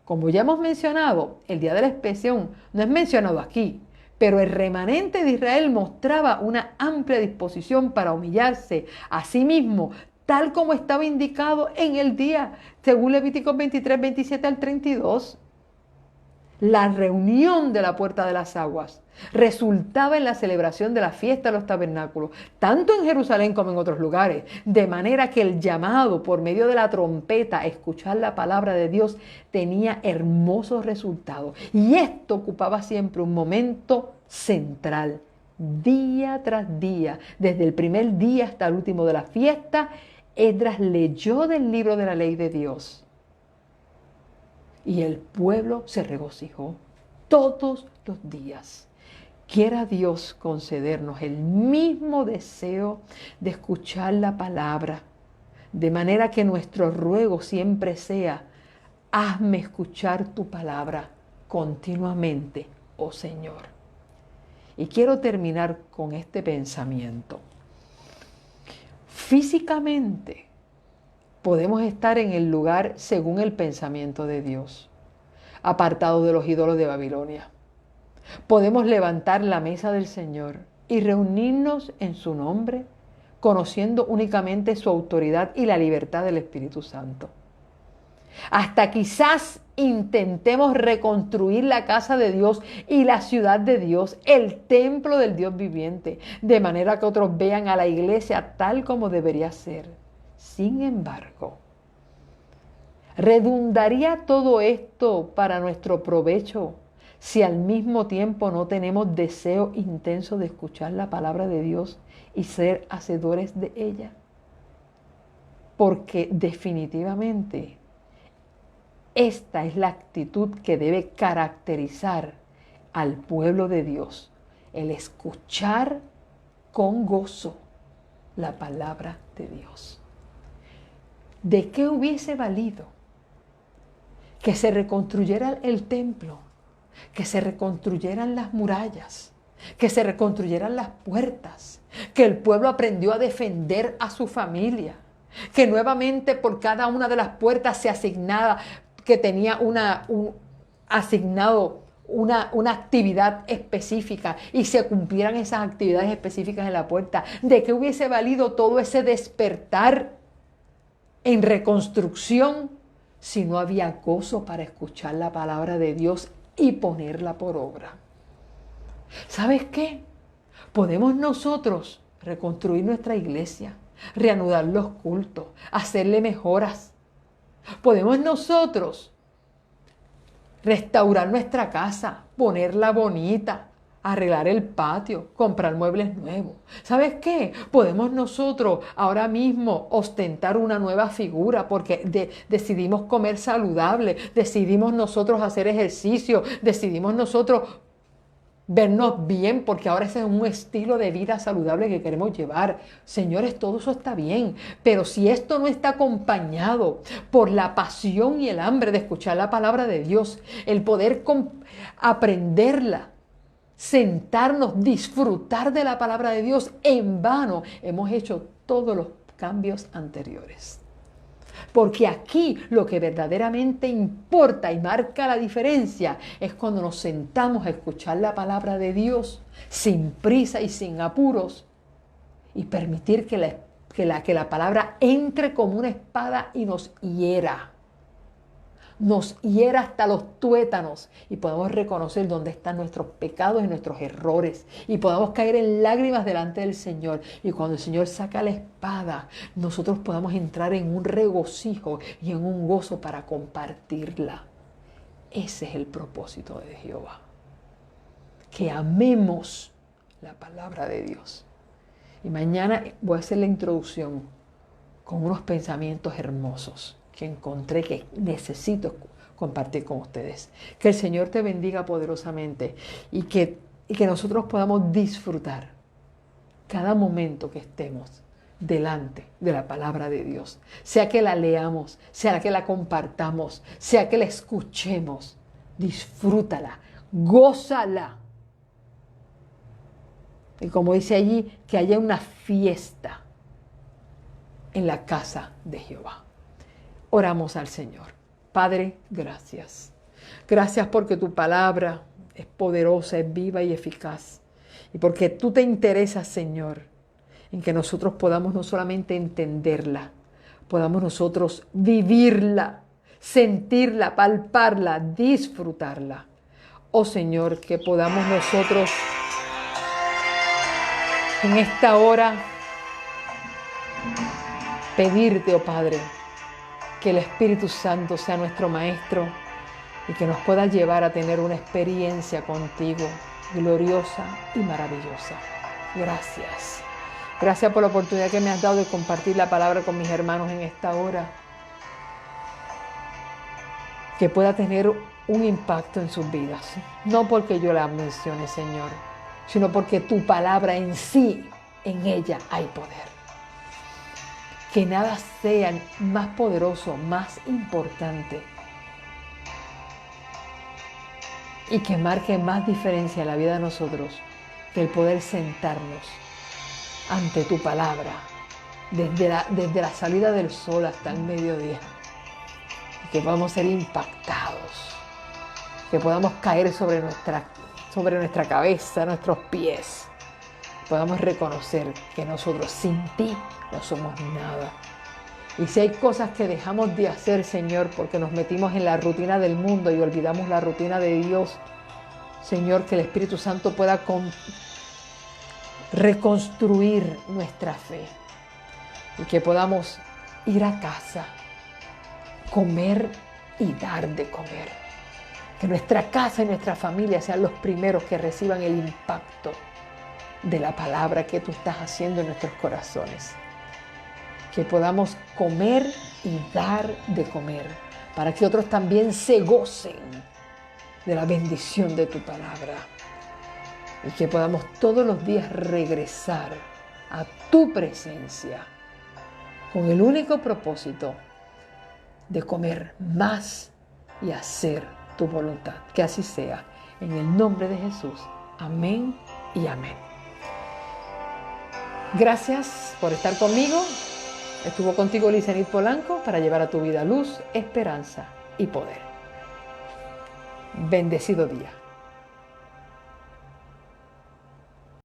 Como ya hemos mencionado, el día de la expiación no es mencionado aquí, pero el remanente de Israel mostraba una amplia disposición para humillarse a sí mismo, tal como estaba indicado en el día, según Levíticos 23, 27 al 32. La reunión de la Puerta de las Aguas resultaba en la celebración de la fiesta de los tabernáculos, tanto en Jerusalén como en otros lugares, de manera que el llamado por medio de la trompeta a escuchar la palabra de Dios tenía hermosos resultados. Y esto ocupaba siempre un momento central, día tras día, desde el primer día hasta el último de la fiesta. Esdras leyó del libro de la ley de Dios. Y el pueblo se regocijó todos los días. Quiera Dios concedernos el mismo deseo de escuchar la palabra, de manera que nuestro ruego siempre sea: hazme escuchar tu palabra continuamente, oh Señor. Y quiero terminar con este pensamiento. Físicamente, podemos estar en el lugar según el pensamiento de Dios, apartados de los ídolos de Babilonia. Podemos levantar la mesa del Señor y reunirnos en su nombre, conociendo únicamente su autoridad y la libertad del Espíritu Santo. Hasta quizás intentemos reconstruir la casa de Dios y la ciudad de Dios, el templo del Dios viviente, de manera que otros vean a la iglesia tal como debería ser. Sin embargo, ¿redundaría todo esto para nuestro provecho si al mismo tiempo no tenemos deseo intenso de escuchar la palabra de Dios y ser hacedores de ella? Porque definitivamente esta es la actitud que debe caracterizar al pueblo de Dios, el escuchar con gozo la palabra de Dios. ¿De qué hubiese valido que se reconstruyera el templo, que se reconstruyeran las murallas, que se reconstruyeran las puertas, que el pueblo aprendió a defender a su familia, que nuevamente por cada una de las puertas se asignaba, que tenía una actividad específica y se cumplieran esas actividades específicas en la puerta? ¿De qué hubiese valido todo ese despertar en reconstrucción si no había gozo para escuchar la palabra de Dios y ponerla por obra. ¿Sabes qué? Podemos nosotros reconstruir nuestra iglesia, reanudar los cultos, hacerle mejoras. Podemos nosotros restaurar nuestra casa, ponerla bonita, arreglar el patio, comprar muebles nuevos. ¿Sabes qué? Podemos nosotros ahora mismo ostentar una nueva figura porque decidimos comer saludable, decidimos nosotros hacer ejercicio, decidimos nosotros vernos bien, porque ahora ese es un estilo de vida saludable que queremos llevar. Señores, todo eso está bien, pero si esto no está acompañado por la pasión y el hambre de escuchar la palabra de Dios, el poder aprenderla, sentarnos, disfrutar de la palabra de Dios, en vano hemos hecho todos los cambios anteriores. Porque aquí lo que verdaderamente importa y marca la diferencia es cuando nos sentamos a escuchar la palabra de Dios sin prisa y sin apuros y permitir que la palabra entre como una espada y nos hiera hasta los tuétanos y podamos reconocer dónde están nuestros pecados y nuestros errores y podamos caer en lágrimas delante del Señor y cuando el Señor saca la espada nosotros podamos entrar en un regocijo y en un gozo para compartirla. Ese es el propósito de Jehová, que amemos la palabra de Dios. Y mañana voy a hacer la introducción con unos pensamientos hermosos que encontré que necesito compartir con ustedes. Que el Señor te bendiga poderosamente y que nosotros podamos disfrutar cada momento que estemos delante de la palabra de Dios. Sea que la leamos, sea que la compartamos, sea que la escuchemos. Disfrútala, gózala. Y como dice allí, que haya una fiesta en la casa de Jehová. Oramos al Señor. Padre, gracias. Gracias porque tu palabra es poderosa, es viva y eficaz. Y porque tú te interesas, Señor, en que nosotros podamos no solamente entenderla, podamos nosotros vivirla, sentirla, palparla, disfrutarla. Oh Señor, que podamos nosotros en esta hora pedirte, oh Padre, que el Espíritu Santo sea nuestro Maestro y que nos pueda llevar a tener una experiencia contigo gloriosa y maravillosa. Gracias. Gracias por la oportunidad que me has dado de compartir la palabra con mis hermanos en esta hora. Que pueda tener un impacto en sus vidas. No porque yo la mencione, Señor, sino porque tu palabra en sí, en ella hay poder. Que nada sea más poderoso, más importante y que marque más diferencia en la vida de nosotros que el poder sentarnos ante tu palabra desde la salida del sol hasta el mediodía y que podamos ser impactados, que podamos caer sobre nuestra cabeza, nuestros pies, podamos reconocer que nosotros sin ti no somos nada. Y si hay cosas que dejamos de hacer, Señor, porque nos metimos en la rutina del mundo y olvidamos la rutina de Dios, Señor, que el Espíritu Santo pueda reconstruir nuestra fe y que podamos ir a casa, comer y dar de comer. Que nuestra casa y nuestra familia sean los primeros que reciban el impacto de la palabra que tú estás haciendo en nuestros corazones. Que podamos comer y dar de comer, para que otros también se gocen de la bendición de tu palabra. Y que podamos todos los días regresar a tu presencia con el único propósito de comer más y hacer tu voluntad. Que así sea. En el nombre de Jesús. Amén y amén. Gracias por estar conmigo. Estuvo contigo Lizenit Polanco para llevar a tu vida luz, esperanza y poder. Bendecido día.